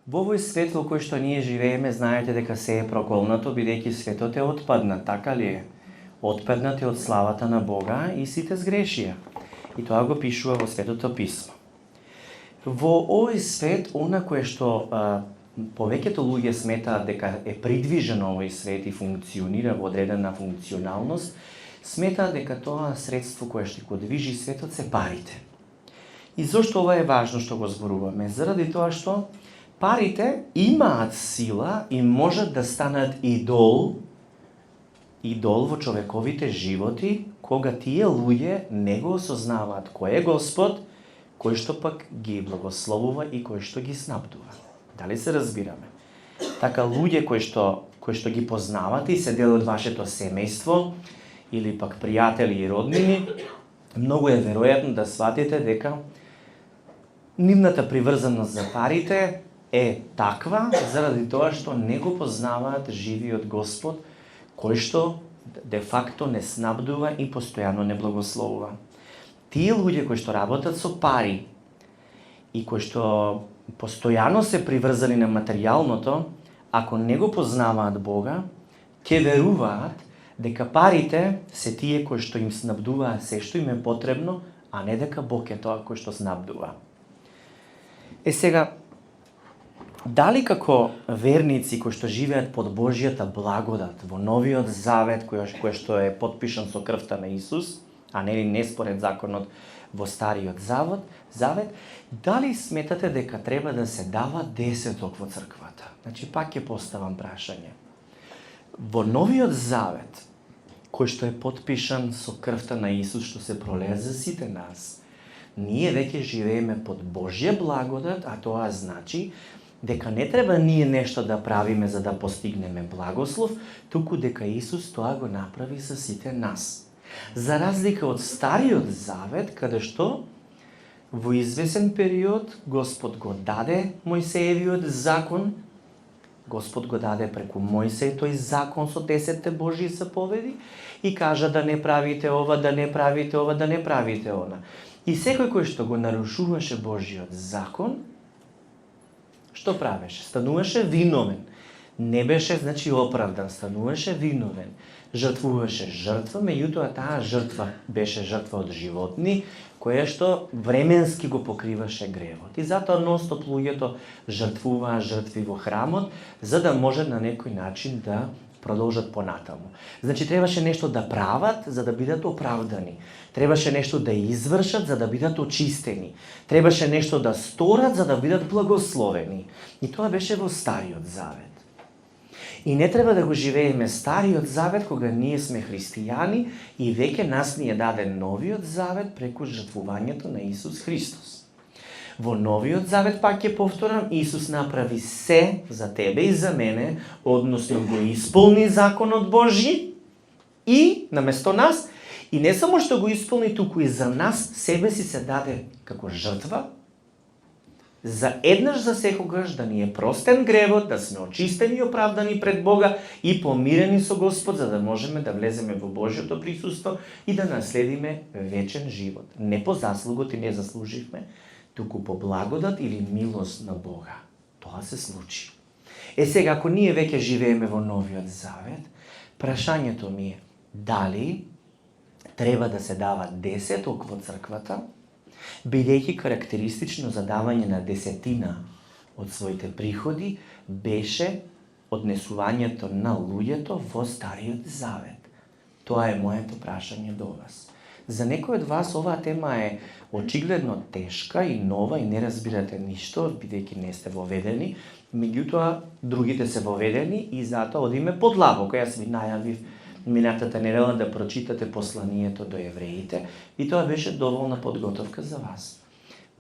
Во овој свет во кој што ние живееме, знаете дека се е проколнато, бидејќи светот е отпаднат, така ли е? Отпаднат е од славата на Бога и сите сгрешија. И тоа го пишува во Светото писмо. Во овој свет, она кое што повеќето луѓе сметаат дека е придвижен овој свет и функционира во одредена функционалност, сметаат дека тоа средство кое што го движи светот се парите. И зошто ова е важно што го зборуваме? Заради тоа што парите имаат сила и можат да станат идол во човековите животи, кога тие луѓе не го осознаваат кој е Господ, кој што пак ги благословува и кој што ги снабдува. Дали се разбираме? Така луѓе кои што ги познавате и се дел од вашето семејство или пак пријатели и роднини, многу е веројатно да сватите дека нивната приврзаност за парите е таква заради тоа што не го познаваат живиот Господ, кој што де факто не снабдува и постојано не благословува. Тие луѓе кои што работат со пари и кои што постојано се приврзани на материјалното, ако не го познаваат Бога, ќе веруваат дека парите се тие кои што им снабдуваат се што им е потребно, а не дека Бог е тоа кој што снабдува. Сега, дали како верници кои што живеат под Божјата благодат во Новиот Завет, кој што е потпишан со крвта на Исус, а не според законот во Стариот Завет, дали сметате дека треба да се дава десеток во црквата? Значи, пак ќе поставам прашање. Во Новиот Завет, кој што е потпишан со крвта на Исус, што се пролее за сите нас, ние веќе живееме под Божја благодат, а тоа значи дека не треба ние нешто да правиме за да постигнеме благослов, туку дека Исус тоа го направи за сите нас. За разлика од Стариот Завет, каде што во извесен период Господ го даде Мојсеевиот закон, Господ го даде преку Мојсеј тој закон со 10 Божји заповеди и кажа да не правите ова, да не правите ова, да не правите она. И секој кој што го нарушуваше Божјиот закон, што правеше? Стануваше виновен. Не беше, значи, оправдан, стануваше виновен. Жртвуваше жртва, меѓутоа таа жртва беше жртва од животни, која што временски го покриваше гревот. И затоа ностоп луѓето жртвуваа жртви во храмот, за да може на некој начин да продолжат понатаму. Значи, требаше нешто да прават за да бидат оправдани. Требаше нешто да извршат за да бидат очистени. Требаше нешто да сторат за да бидат благословени. И тоа беше во Стариот Завет. И не треба да го живееме Стариот Завет кога ние сме христијани и веќе нас ни е даден Новиот Завет преку жртвувањето на Исус Христос. Во Новиот Завет, пак ќе повторам, Исус направи се за тебе и за мене, односно го исполни законот Божји и наместо нас, и не само што го исполни, туку и за нас себе си се даде како жртва, за еднаш за секогаш да ни е простен гревот, да сме очистени и оправдани пред Бога и помирени со Господ, за да можеме да влеземе во Божјото присуство и да наследиме вечен живот. Не по заслугот и не заслуживме, туку по благодат или милост на Бога. Тоа се случи. Сега, ако ние веќе живееме во Новиот Завет, прашањето ми е дали треба да се дава десеток во црквата, бидејќи карактеристично за давање на десетина од своите приходи беше однесувањето на луѓето во Стариот Завет. Тоа е моето прашање до вас. За некој од вас оваа тема е очигледно тешка и нова и не разбирате ништо, бидејќи не сте воведени, меѓутоа другите се воведени и затоа одиме подлабоко. Јас ви најавив минатата недела да прочитате посланието до евреите и тоа беше доволна подготовка за вас.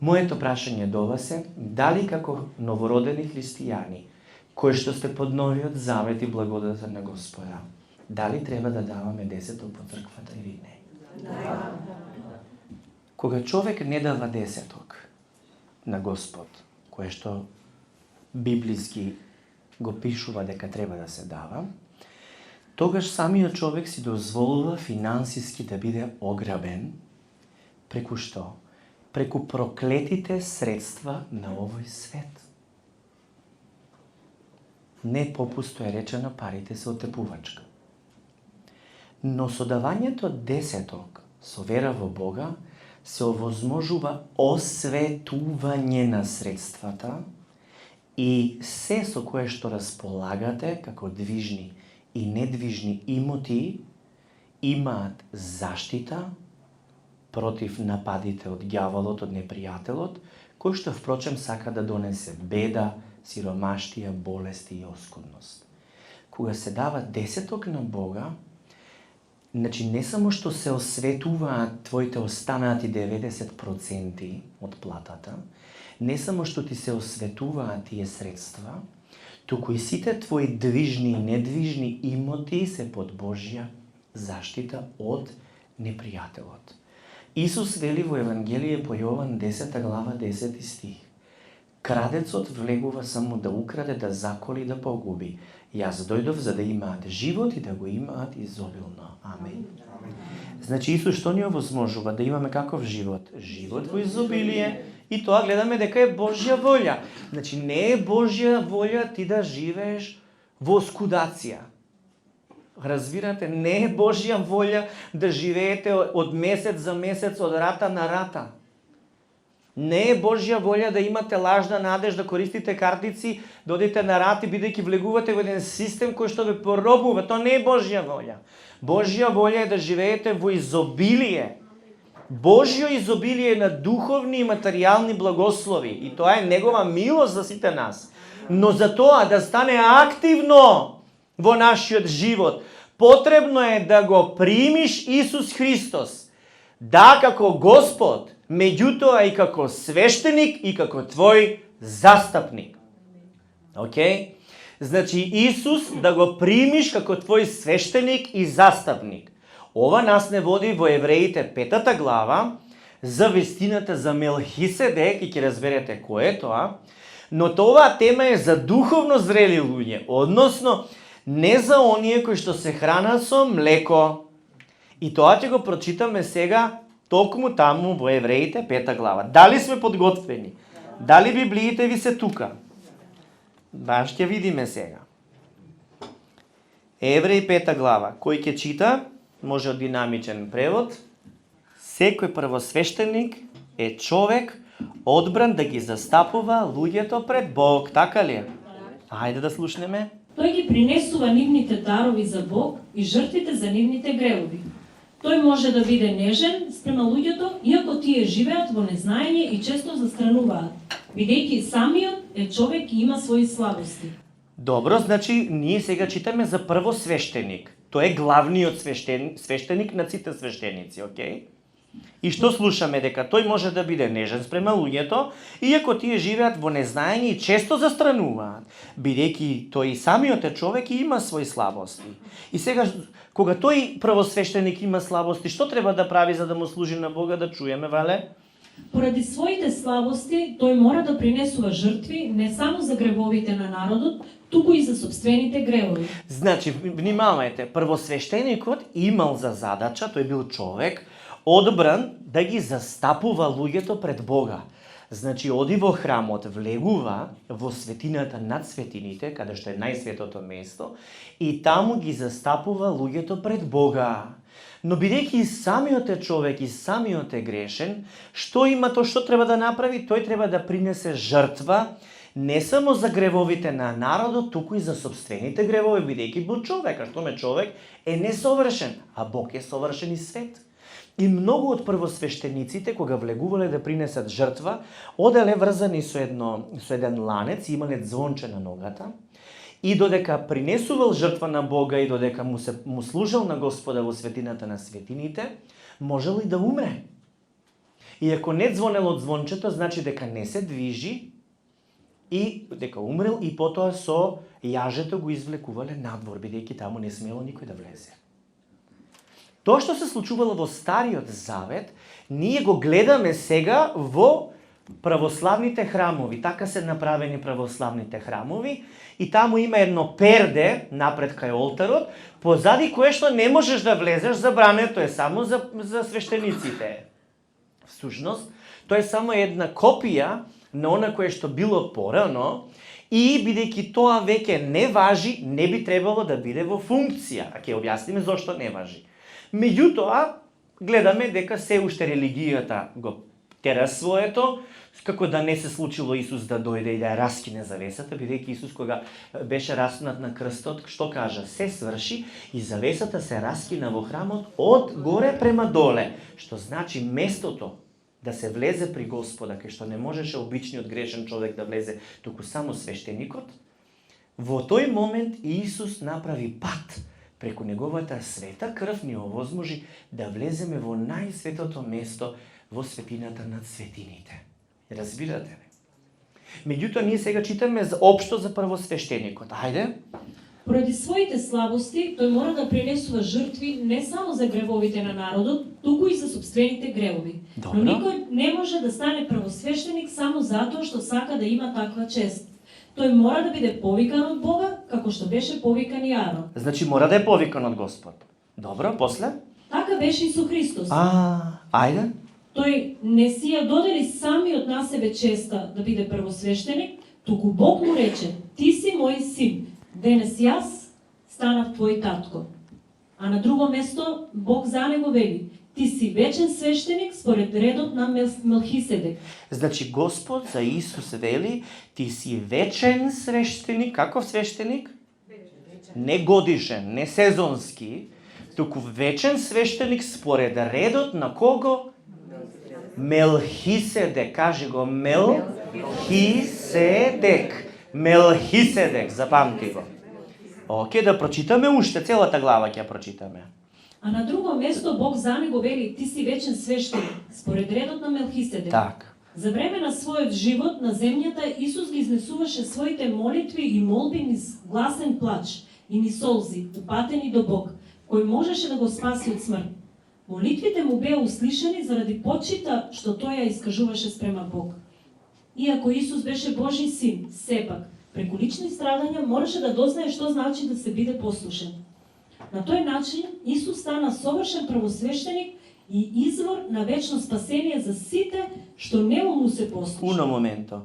Моето прашање до вас е дали како новородени христијани, кои што сте под Новиот Завет и благодата на Господа, дали треба да даваме десеток по црквата или не? Кога човек не дава десеток на Господ, кое што библиски го пишува дека треба да се дава, тогаш самиот човек си дозволува финансиски да биде ограбен преку што? Преку проклетите средства на овој свет. Не попусто е речено, парите се отепувачка. Но со давањето десеток, со вера во Бога, се овозможува осветување на средствата и се со кое што располагате како движни и недвижни имоти имаат заштита против нападите од ѓаволот, од непријателот, кој што впрочем сака да донесе беда, сиромаштија, болести и оскудност. Кога се дава десеток на Бога, значи не само што се осветуваат твоите останати 90% од платата, не само што ти се осветуваат тие средства, туку и сите твои движни и недвижни имоти се под Божја заштита од непријателот. Исус вели во Евангелие по Јован 10 глава 10 стих: Крадецот влегува само да украде, да заколи и да погуби. Јас дојдов за да имаат живот и да го имаат изобилно. Амин. Значи Исус што ни овозможува да имаме каков живот? Живот во изобилие, и тоа гледаме дека е Божја волја. Значи не е Божја волја ти да живееш во скудација. Разбирате, не е Божја волја да живеете од месец за месец, од рата на рата. Не е Божја волја да имате лажна надеж, да користите картици, да одите на рати, бидејќи влегувате во еден систем кој што ве поробува. Тоа не е Божја волја. Божја волја е да живеете во изобилие. Божјо изобилие на духовни и материјални благослови. И тоа е Негова милост за сите нас. Но за тоа да стане активно во нашиот живот, потребно е да го примиш Исус Христос. Да, како Господ, меѓутоа и како свештеник и како твој застапник. Океј? Значи Исус да го примиш како твој свештеник и застапник. Ова нас не води во Евреите 5 глава за вестината за Мелхиседек, и ќе разберете кој е тоа, но тоа тема е за духовно зрели луѓе, односно не за оние кои што се хранат со млеко. И тоа ќе го прочитаме сега токму таму во Евреите 5 глава. Дали сме подготвени? Дали Библиите ви се тука? Баш ќе видиме сега. Евреи 5 глава. Кој ќе чита? Може од динамичен превод. Секој првосвештеник е човек одбран да ги застапува луѓето пред Бог. Така ли е? Ајде да слушнеме. Тој ги принесува нивните дарови за Бог и жртвите за нивните гревови. Тој може да биде нежен спрема луѓето, иако тие живеат во незнаење и често застрануваат, бидејќи самиот е човек и има своји слабости. Добро, значи ние сега читаме за првосвештеник. Тој е главниот свештеник на сите свештеници, окей? И што слушаме? Дека тој може да биде нежен спрема луѓето, иако тие живеат во незнаење и често застрануваат, бидејќи тој и самиот е човек и има своји слабости. И сега, кога тој првосвештеник има слабости, што треба да прави за да му служи на Бога, да чуеме, Вале? Поради своите слабости, тој мора да принесува жртви не само за гревовите на народот, туку и за собствените гревови. Значи, внимавајте, првосвештеникот имал за задача, тој бил човек, одбран да ги застапува луѓето пред Бога. Значи, оди во храмот, влегува во светината над светините, каде што е најсветото место, и таму ги застапува луѓето пред Бога. Но бидејќи и самиот е човек и самиот е грешен, што има тоа што треба да направи? Тој треба да принесе жртва не само за гревовите на народот, туку и за собствените гревови, бидејќи бил човек, а што човек е несовршен, а Бог е совршен и свет. И многу од првосвештениците, кога влегувале да принесат жртва, оделе врзани со еден ланец, имале звонче на ногата, и додека принесувал жртва на Бога и додека му служел на Господа во светината на светините, можел и да умре. И ако не звонел од звончето, значи дека не се движи и дека умрел, и потоа со јажето го извлекувале надвор, бидејќи таму не смело никој да влезе. Тоа што се случувало во Стариот Завет, ние го гледаме сега во православните храмови. Така се направени православните храмови и таму има едно перде напред кај олтарот, позади кое што не можеш да влезеш, забрането е само за свештениците. Всушност, тоа е само една копија на она кое што било порано, и бидејќи тоа веќе не важи, не би требало да биде во функција. А ќе објасниме зошто не важи. Меѓутоа, гледаме дека се уште религијата го тера своето, како да не се случило Исус да дојде и да ја раскине завесата, бидејќи Исус кога беше распнат на крстот, што кажа? Се сврши и завесата се раскина во храмот од горе према доле, што значи местото да се влезе при Господа, кај што не можеше обичниот грешен човек да влезе, туку само свештеникот. Во тој момент Исус направи пат преку неговата света крв ни овозможи да влеземе во најсветото место, во светината над светините. Разбирате ли? Меѓутоа, ние сега читаме општо за првосвештеникот. Ајде. Поради своите слабости, тој мора да принесува жртви не само за гревовите на народот, туку и за собствените гревови. Добро. Но никој не може да стане првосвештеник само затоа што сака да има таква чест. Тој мора да биде повикан од Бога, како што беше повикан и Арон. Значи мора да е повикан од Господ. Добро, после? Така беше и со Христос. Ајде. Тој не си ја додели самиот на себе честа да биде првосвештеник, туку Бог му рече: "Ти си мој син, денес јас станав твој татко." А на друго место Бог за него вели: "Ти си вечен свештеник според редот на Мелхиседек." Значи Господ за Исус вели: "Ти си вечен свештеник." Каков свештеник? Не годишен, не сезонски, туку вечен свештеник според редот на кого? Мелхиседек, кажи го, Мелхиседек. Мелхиседек, запамти го. Оке, да прочитаме уште, целата глава ќе прочитаме. А на друго место Бог за него вели: "Ти си вечен свештеник според редот на Мелхиседек." Така. За време на својот живот на земјата Исус ги изнесуваше своите молитви и молби низ гласен плач и низ солзи, упатени до Бог, кој можеше да го спаси од смрт. Молитвите му беа услишани заради почита што тој ја искажуваше спрема Бог. Иако Исус беше Божи син, сепак, преку лични страдања мораше да дознае што значи да се биде послушен. На тој начин Исус стана совршен првосвештеник и извор на вечно спасение за сите што не му се послушни. Уно моменто.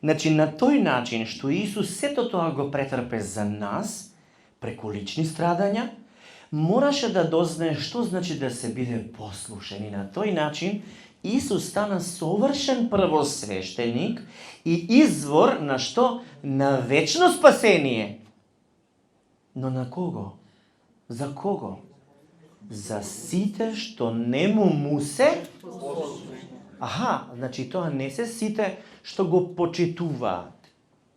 Значи, на тој начин што Исус сето тоа го претрпе за нас, преку лични страдања, мораше да дознае што значи да се биде послушен. И на тој начин Исус стана совршен првосвештеник и извор на што? На вечно спасение. Но на кого? За кого? За сите што не му се? Значи тоа не се сите што го почитуваат,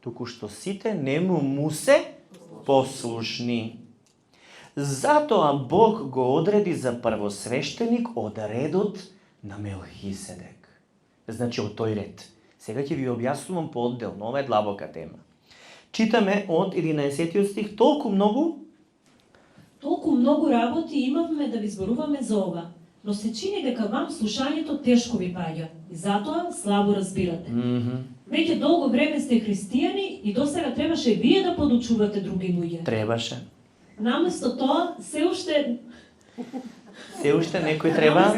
туку што сите не му се послушни. Затоа Бог го одреди за првосвештеник од редот на Мелхиседек. Значи од тој ред. Сега ќе ви објаснувам поодделно, ова е длабока тема. Читаме од 11 стих, толку многу работи имавме да ви зборуваме за ова, но се чини дека вам слушањето тешко ви паѓа и затоа слабо разбирате. Веќе долго време сте христијани и досега требаше вие да подучувате други луѓе. Требаше. Наместо тоа, се уште некој треба?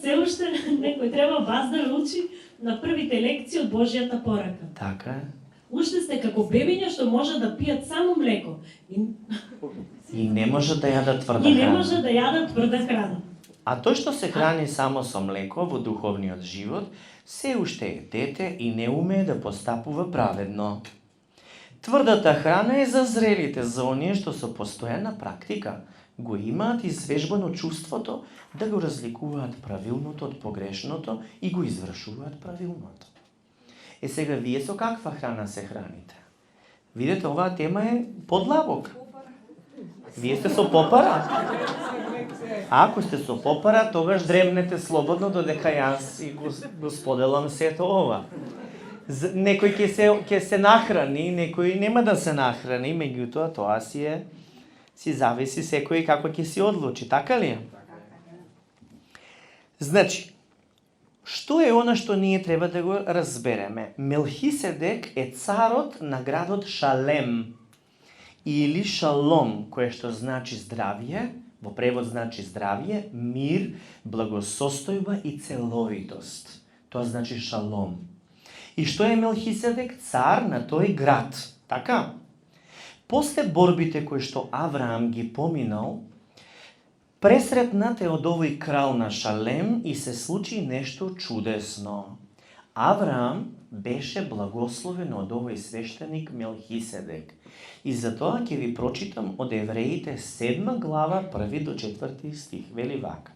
Се уште некој треба вас да учи на првите лекции од Божјата порака. Така е. Уште сте како бебиња што може да пијат само млеко. И не може да јадат тврда храна. И не може да јадат тврда храна. А тој што се храни само со млеко во духовниот живот, се уште е дете и не умее да постапува праведно. Тврдата храна е за зрелите, за оние што со постојана практика го имаат извежбано чувството да го разликуваат правилното од погрешното и го извршуваат правилното. Сега вие со каква храна се храните? Видете, оваа тема е подлабока. Вие сте со попара? Ако сте со попара, тогаш дремнете слободно додека јас и го споделам сето ова. Некој ќе се нахрани, некој нема да се нахрани, меѓутоа тоа си зависи секој како ќе си одлучи, така ли? Значи, што е она што ние треба да го разбереме? Мелхиседек е царот на градот Шалем или Шалом, кое што значи здравје, во превод значи здравје, мир, благосостојба и целовитост. Тоа значи Шалом. И што е Мелхиседек? Цар на тој град. Така? После борбите кои што Авраам ги поминал, пресретнат е од овој крал на Шалем и се случи нешто чудесно. Авраам беше благословен од овој свештеник Мелхиседек. И затоа ќе ви прочитам од Евреите 7 глава 1 до 4 стих. Вели вака.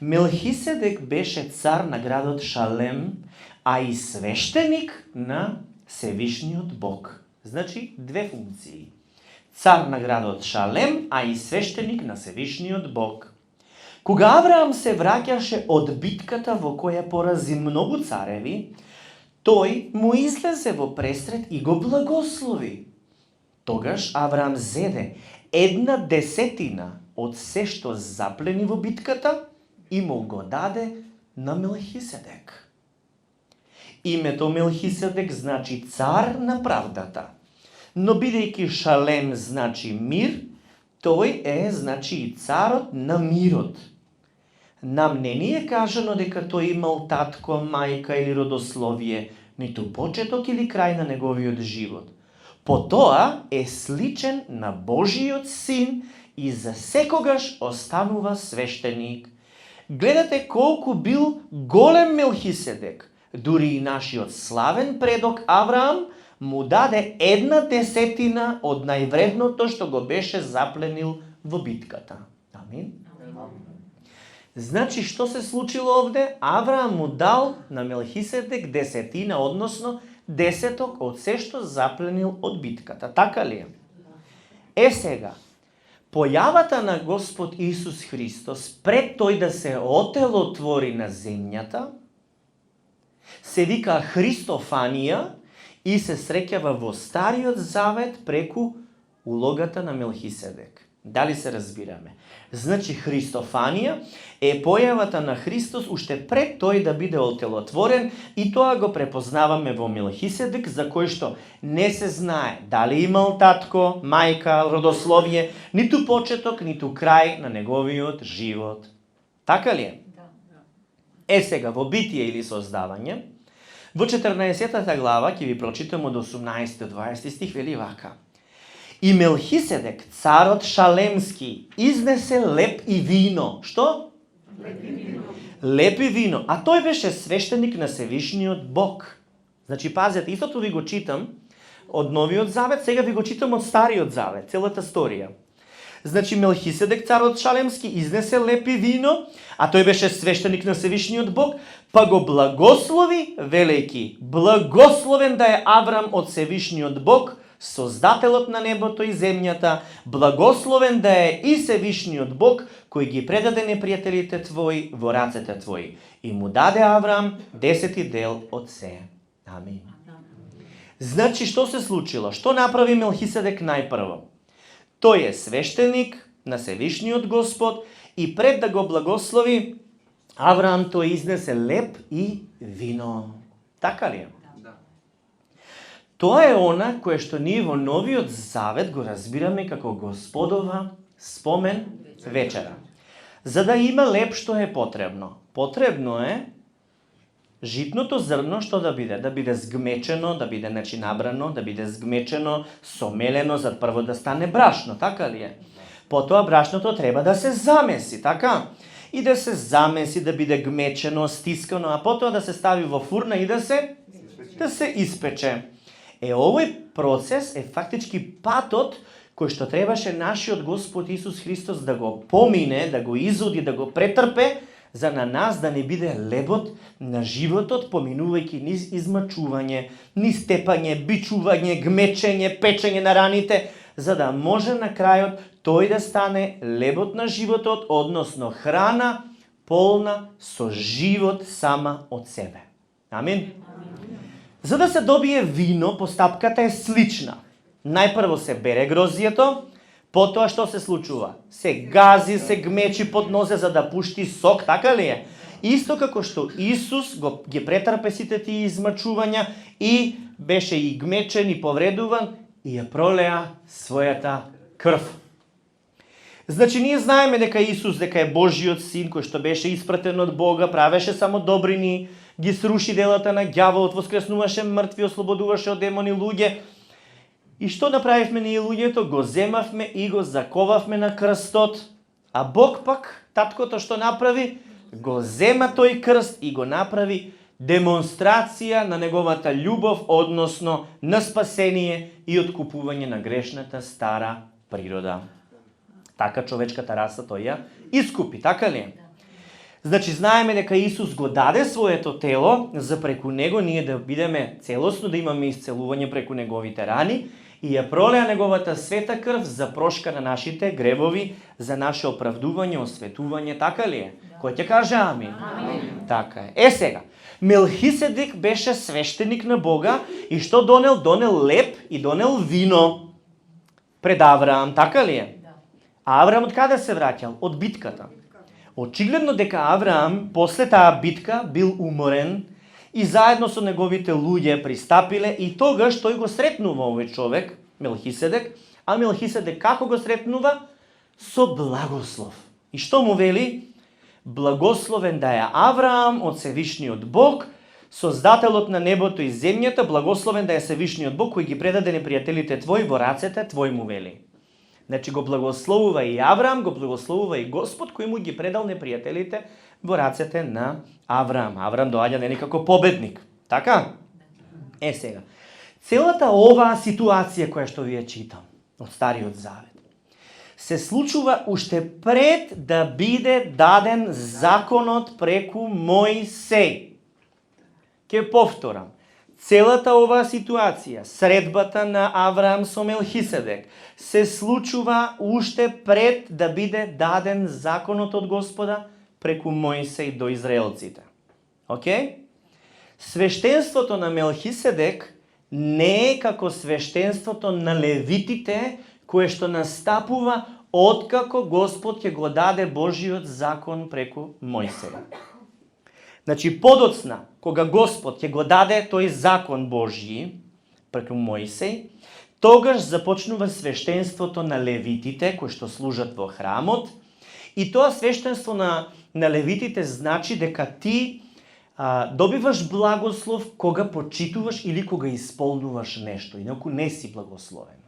Мелхиседек беше цар на градот Шалем, а и свештеник на Севишниот Бог. Значи, две функции. Цар на градот Шалем, а и свештеник на Севишниот Бог. Кога Авраам се враќаше од битката во која порази многу цареви, тој му излезе во пресред и го благослови. Тогаш Авраам зеде 1/10 од се што заплени во битката и му го даде на Мелхиседек. Името Мелхиседек значи цар на правдата. Но бидејќи Шалем значи мир, тој е значи и царот на мирот. Нам не ни е кажано дека тој имал татко, мајка или родословие, ниту почеток или крај на неговиот живот. Потоа е сличен на Божиот син и за секогаш останува свештеник. Гледате колку бил голем Мелхиседек. Дури и нашиот славен предок Авраам му даде 1/10 од највредното што го беше запленил во битката. Амин. Значи, што се случило овде? Авраам му дал на Мелхиседек 10, односно 10 од се што запленил од битката. Така ли е? Сега, појавата на Господ Исус Христос пред тој да се отелотвори на земјата, се вика Христофанија и се среќава во Стариот Завет преку улогата на Мелхиседек. Дали се разбираме? Значи, Христофанија е појавата на Христос уште пред тој да биде отелотворен и тоа го препознаваме во Мелхиседек, за кој што не се знае дали имал татко, мајка, родословие, ниту почеток, ниту крај на неговиот живот. Така ли е? Сега, во Битие или Создавање, во 14 глава, ќе ви прочитам од 18 до 20 стих, вели вака. И Мелхиседек, царот Шалемски, изнесе леп и вино. Што? Леп и вино. А тој беше свештеник на Севишниот Бог. Значи, пазете, истото ви го читам од Новиот Завет, сега ви го читам од Стариот Завет, целата сторија. Значи, Мелхиседек, царот Шалемски, изнесе леп и вино, а тој беше свештеник на Севишниот Бог, па го благослови, велејки, благословен да е Аврам од Севишниот Бог, Создателот на небото и земјата, благословен да е и Севишниот Бог, кој ги предаде непријателите твои во рацете твои. И му даде Аврам 10 дел од се. Амин. Значи, што се случило? Што направи Мелхиседек најпрво? Тој е свештеник на Севишниот Господ и пред да го благослови, Авраам тој изнесе леп и вино. Така ли е? Тоа е она кое што ние во Новиот Завет го разбираме како Господова спомен вечера. За да има леп, што е потребно? Потребно е житното зрно што да биде? Да биде згмечено, да биде набрано, да биде згмечено, сомелено, за прво да стане брашно, така ли е? Потоа брашното треба да се замеси, така? И да се замеси, да биде гмечено, стискано, а потоа да се стави во фурна и да се испече. Овој процес е фактички патот кој што требаше нашиот Господ Исус Христос да го помине, да го изоди, да го претрпе, за на нас да не биде лебот на животот, поминувајќи низ измачување, низ тепање, бичување, гмечење, печење на раните, за да може на крајот тој да стане лебот на животот, односно храна полна со живот сама од себе. Амин. За да се добие вино, постапката е слична. Најпрво се бере грозието, потоа што се случува? Се гази, се гмечи под нозе за да пушти сок, така ли е? Исто како што Исус ги претрпе сите тие измачувања и беше и гмечен и повредуван и ја пролеа својата крв. Значи, ние знаеме дека Исус, дека е Божиот син кој што беше испратен од Бога, правеше само добрини, ги сруши делата на ѓаволот, воскреснуваше мртви, ослободуваше од демони луѓе. И што направивме ние луѓето? Го земавме и го заковавме на крстот. А Бог пак, таткото што направи, го зема тој крст и го направи демонстрација на неговата љубов, односно на спасение и откупување на грешната стара природа. Така човечката раса тој ја искупи, така ли? Значи, знаеме дека Исус го даде своето тело, за преку него ние да бидеме целосно, да имаме исцелување преку неговите рани, и ја пролеа неговата света крв за прошка на нашите гревови, за наше оправдување, осветување, така ли е? Кој ќе каже амин? Амин. Така е. Сега, Мелхиседек беше свештеник на Бога и што донел? Донел леп и донел вино пред Авраам, така ли е? А Авраам од каде се враќал? Од битката. Очигледно дека Авраам после таа битка бил уморен и заедно со неговите луѓе пристапиле и тогаш тој го сретнува овој човек, Мелхиседек, а Мелхиседек како го сретнува? Со благослов. И што му вели? Благословен да е Авраам од Севишниот Бог, Создателот на небото и земјата, благословен да е Севишниот Бог, кој ги предаде непријателите твои во рацете твои, му вели. Значи го благословува и Авраам, го благословува и Господ, кој му ги предал непријателите во рацете на Авраам. Авраам доаѓа нели како победник. Така? Сега. Целата оваа ситуација која што ви ја читам од Стариот Завет се случува уште пред да биде даден законот преку Мојсеј. Ке повторам. Целата оваа ситуација, средбата на Авраам со Мелхиседек, се случува уште пред да биде даден законот од Господа преку Мојсеј до израелците. Океј? Свештенството на Мелхиседек не е како свештенството на левитите, кое што настапува откако Господ ќе го даде Божиот закон преку Мојсеј. Значи, подоцна, кога Господ ќе го даде тој закон Божји преку Мојсеј, тогаш започнува свештенството на левитите, кои што служат во храмот, и тоа свештенство на левитите значи дека ти добиваш благослов кога почитуваш или кога исполнуваш нешто, инаку не си благословен.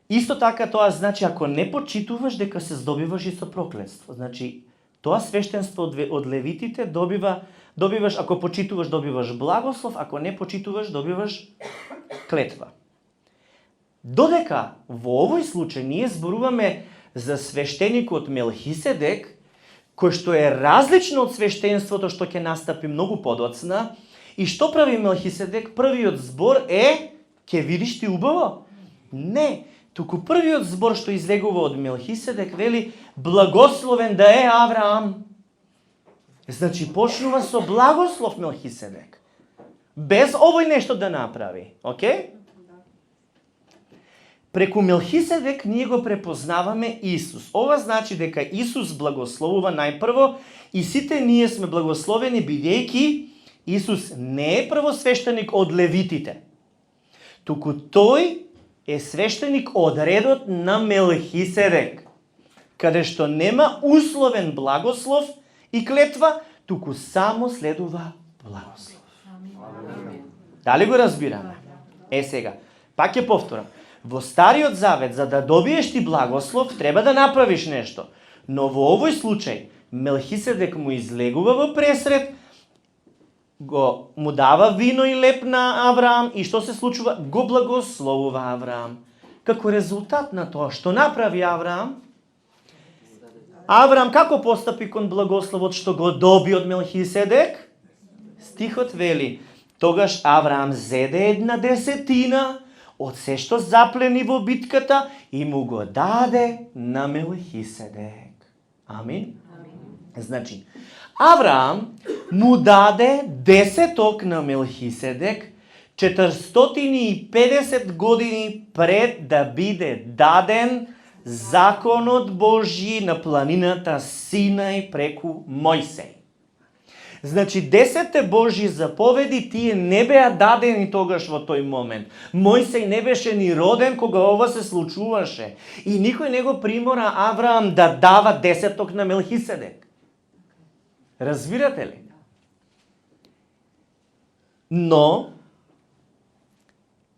Исто така тоа значи ако не почитуваш дека се здобиваш и со проклетство. Значи тоа свештенство од левитите добиваш ако почитуваш добиваш благослов, ако не почитуваш добиваш клетва. Додека во овој случај ние зборуваме за свештеникот Мелхиседек, кој што е различно од свештенството што ќе настапи многу подоцна, и што прави Мелхиседек? Првиот збор е ќе видиш ти убаво? Не. Туку првиот збор што излегува од Мелхиседек вели благословен да е Авраам. Значи почнува со благослов Мелхиседек. Без овој нешто да направи. Океј? Преку Мелхиседек ние го препознаваме Исус. Ова значи дека Исус благословува најпрво и сите ние сме благословени бидејќи Исус не е првосвештеник од левитите. Туку тој е свештеник од редот на Мелхиседек, каде што нема условен благослов и клетва, туку само следува благослов. Дали го разбираме? Сега, пак ќе повторам. Во Стариот Завет, за да добиеш ти благослов, треба да направиш нешто. Но во овој случај, Мелхиседек му излегува во пресред, му дава вино и леп на Авраам и што се случува? Го благословува Авраам. Како резултат на тоа, што направи Авраам? Авраам како постапи кон благословот што го доби од Мелхиседек? Стихот вели, тогаш Авраам зеде 1/10 од се што заплени во битката и му го даде на Мелхиседек. Амин? Значи, Авраам му даде 10 на Мелхиседек 450 години пред да биде даден законот Божји на планината Синај преку Мојсеј. Значи, 10 Божји заповеди тие не беа дадени тогаш во тој момент. Мојсеј не беше ни роден кога ова се случуваше. И никој не го примора Авраам да дава 10 на Мелхиседек. Разбирате ли? Но,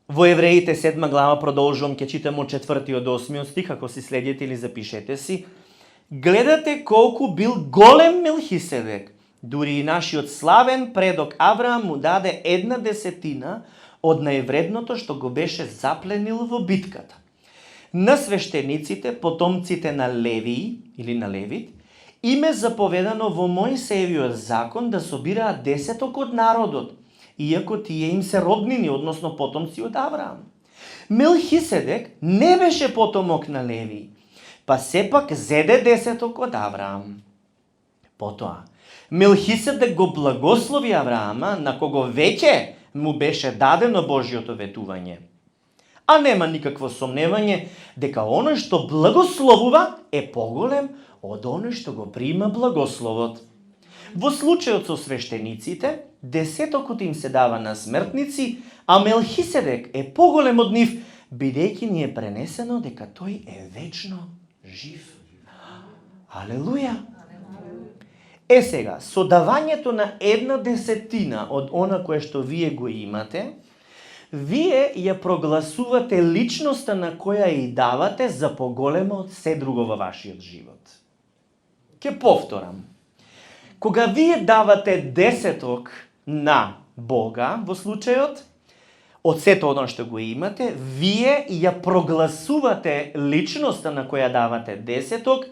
во Евреите 7 глава продолжувам, ќе читам од 4 до 8 стих, ако си следите или запишете си. Гледате колку бил голем Мелхиседек, дури и нашиот славен предок Авраам му даде 1/10 од највредното што го беше запленил во битката. На свештениците, потомците на Левии или на Левит, им е заповедано во Мојсеевиот закон да собираат 10 од народот, иако тие им се роднини, односно потомци од Авраам. Мелхиседек не беше потомок на Левии, па сепак зеде 10 од Авраам. Потоа, Мелхиседек го благослови Авраама, на кого веќе му беше дадено Божјото ветување. А нема никакво сомневање дека оној што благословува е поголем од оној што го прима благословот. Во случајот со свештениците, 10 им се дава на смртници, а Мелхиседек е поголем од нив, бидејќи ни е пренесено дека тој е вечно жив. Алелуја! Сега, со давањето на 1/10 од она кое што вие го имате, вие ја прогласувате личноста на која и давате за поголема од се друго во вашиот живот. Ке повторам. Кога вие давате 10 на Бога, во случајот, од сето оно што го имате, вие ја прогласувате личноста на која давате 10,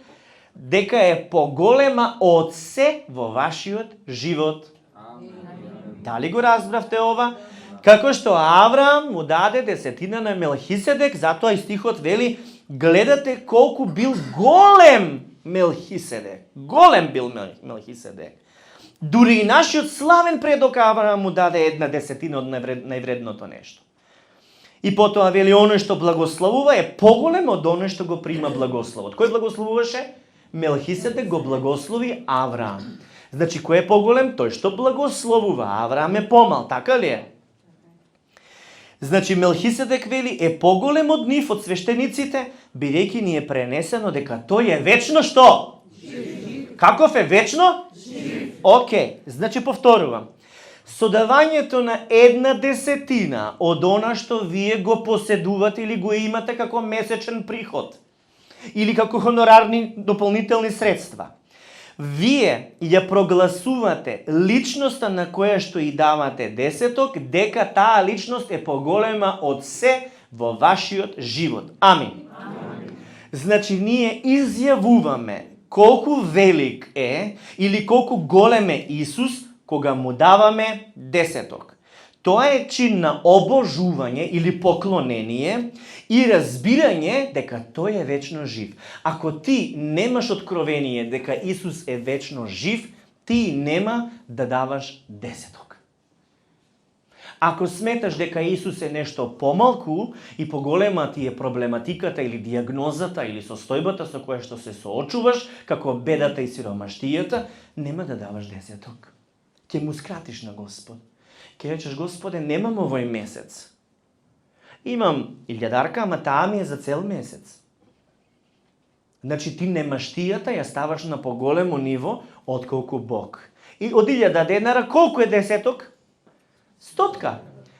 дека е поголема од се во вашиот живот. Дали го разбравте ова? Како што Авраам му даде 10 на Мелхиседек, затоа и стихот вели, гледате колку бил голем Мелхиседек. Голем бил Мелхиседек. Дури и нашиот славен предок Авраам му даде 1/10 од највредното нешто. И потоа вели, оној што благословува е поголем од оној што го прима благословот. Кој благословуваше? Мелхиседек го благослови Авраам. Значи, кој е поголем? Тој што благословува. Авраам е помал, така ли е? Значи, Мелхиседек вели е поголем од нив, од свештениците, бидејќи ни е пренесено дека тој е вечно што? Жив. Каков е вечно? Жив. Океј, значи повторувам. Со давањето на 1/10 од она што вие го поседувате или го имате како месечен приход, или како хонорарни дополнителни средства, вие ја прогласувате личноста на која што и давате 10, дека таа личност е поголема од се во вашиот живот. Амин. Значи, ние изјавуваме колку велик е или колку голем е Исус кога му даваме 10. Тоа е чин на обожување или поклонение и разбирање дека тој е вечно жив. Ако ти немаш откровение дека Исус е вечно жив, ти нема да даваш 10. Ако сметаш дека Исус е нешто помалку и поголема ти е проблематиката или диагнозата или состојбата со која што се соочуваш, како бедата и сиромаштијата, нема да даваш 10. Ќе му скратиш на Господ. Ке речеш, Господе, немам овој месец. Имам 1000, ама таа ми е за цел месец. Значи ти немаштијата ја ставаш на поголемо ниво отколку Бог. И од 1000 денара колку е 10? 100.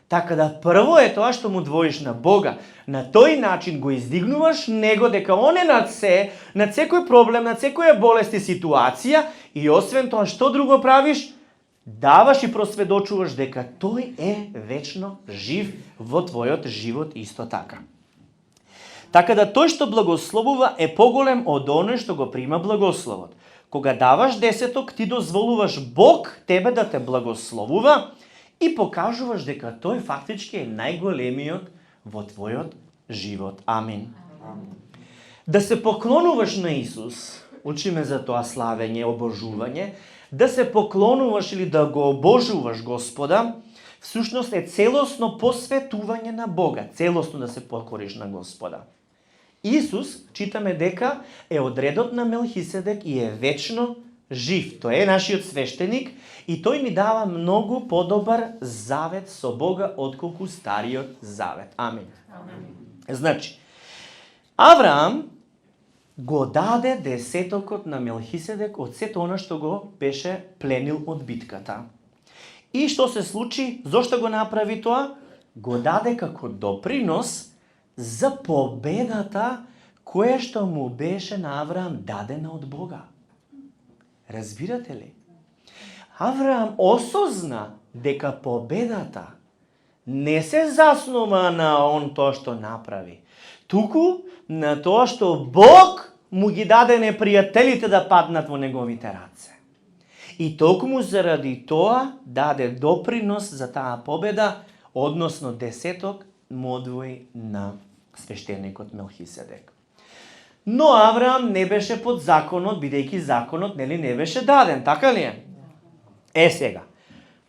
Така да прво е тоа што му двоиш на Бога. На тој начин го издигнуваш него дека он е над се, над секој проблем, над секоја болест и ситуација, и освен тоа што друго правиш? Даваш и просведочуваш дека тој е вечно жив во твојот живот исто така. Така да тој што благословува е поголем од оној што го прима благословот. Кога даваш 10, ти дозволуваш Бог тебе да те благословува и покажуваш дека тој фактички е најголемиот во твојот живот. Амин. Да се поклонуваш на Исус, учиме за тоа славење, обожување, да се поклонуваш или да го обожуваш Господа, всушност е целосно посветување на Бога, целосно да се покориш на Господа. Исус, читаме дека е од редот на Мелхиседек и е вечно жив. Тој е нашиот свештеник и тој ни дава многу подобар завет со Бога отколку стариот завет. Амин. Значи, Авраам го даде десетокот на Мелхиседек од сето она што го беше пленил од битката. И што се случи? Зошто го направи тоа? Го даде како допринос за победата која што му беше на Авраам дадена од Бога. Разбирате ли? Авраам осозна дека победата не се заснува на он тоа што направи, туку на тоа што Бог му ги даде непријателите да паднат во неговите раце. И токму заради тоа даде допринос за таа победа, односно десеток му одвои на свештеникот Мелхиседек. Но Авраам не беше под законот, бидејќи законот не беше даден, така ли е? Сега,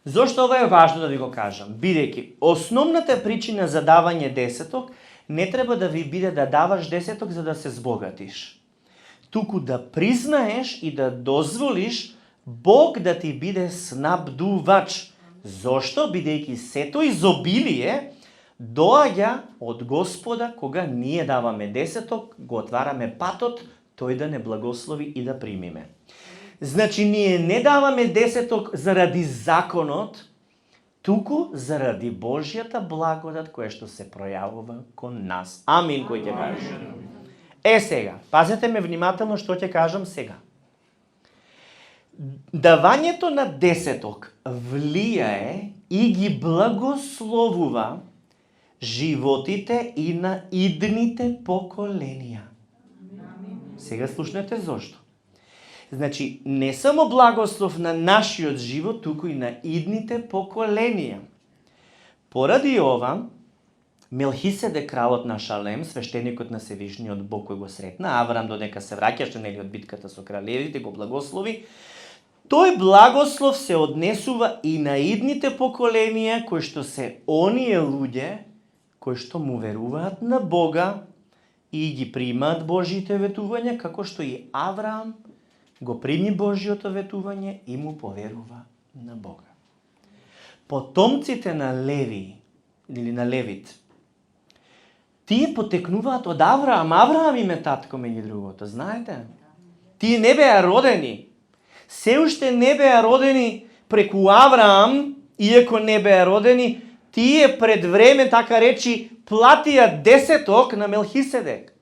зошто ова е важно да ви го кажам? Бидејќи основната причина за давање десеток не треба да ви биде да даваш десеток за да се збогатиш, туку да признаеш и да дозволиш Бог да ти биде снабдувач. Зошто? Бидејќи сето изобилие доаѓа од Господа кога ние даваме десеток, го отвараме патот, тој да не благослови и да примиме. Значи, ние не даваме десеток заради законот, туку заради Божјата благодат која што се пројавува кон нас. Амин, кој ќе каже. Сега, пазете ме внимателно што ќе кажам сега. Давањето на десеток влијае и ги благословува животите и на идните поколенија. Сега слушнете зошто. Значи, не само благослов на нашиот живот, туку и на идните поколенија. Поради ова, Мелхиседек, кралот на Шалем, свештеникот на Севишниот Бог кој го сретна, Авраам додека се враќаше нели од битката со кралевите, го благослови, тој благослов се однесува и на идните поколенија кои што се оние луѓе кои што му веруваат на Бога и ги примаат Божите ветувања, како што и Авраам го прими Божјото ветување и му поверува на Бога. Потомците на Леви или на Левит, тие потекнуваат од Авраам. Авраам им е татко меѓу другото, знаете? Тие не беа родени. Се уште не беа родени преку Авраам, иако не беа родени, тие пред време, така речи, платија десеток на Мелхиседек.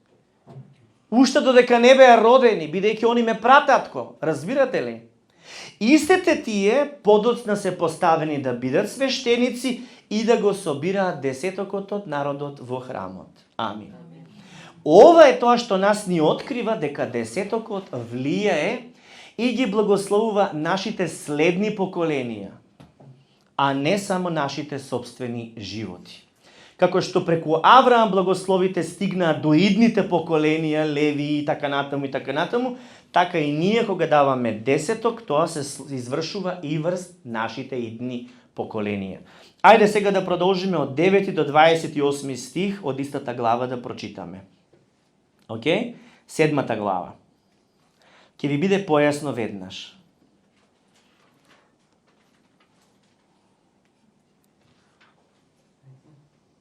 Уште додека не беа родени, бидејќи они ме прататко, разбирате ли? Истите тие подоцна се поставени да бидат свештеници и да го собираат десетокот од народот во храмот. Амин. Ова е тоа што нас ни открива дека десетокот влијае и ги благословува нашите следни поколенија, а не само нашите собствени животи. Како што преку Авраам благословите стигнаат до идните поколенија, Леви и така натаму, така и ние кога даваме десеток, тоа се извршува и врз нашите идни поколенија. Ајде сега да продолжиме од 9 до 28 стих од истата глава да прочитаме. Океј? 7 глава. Ќе ви биде појасно веднаш.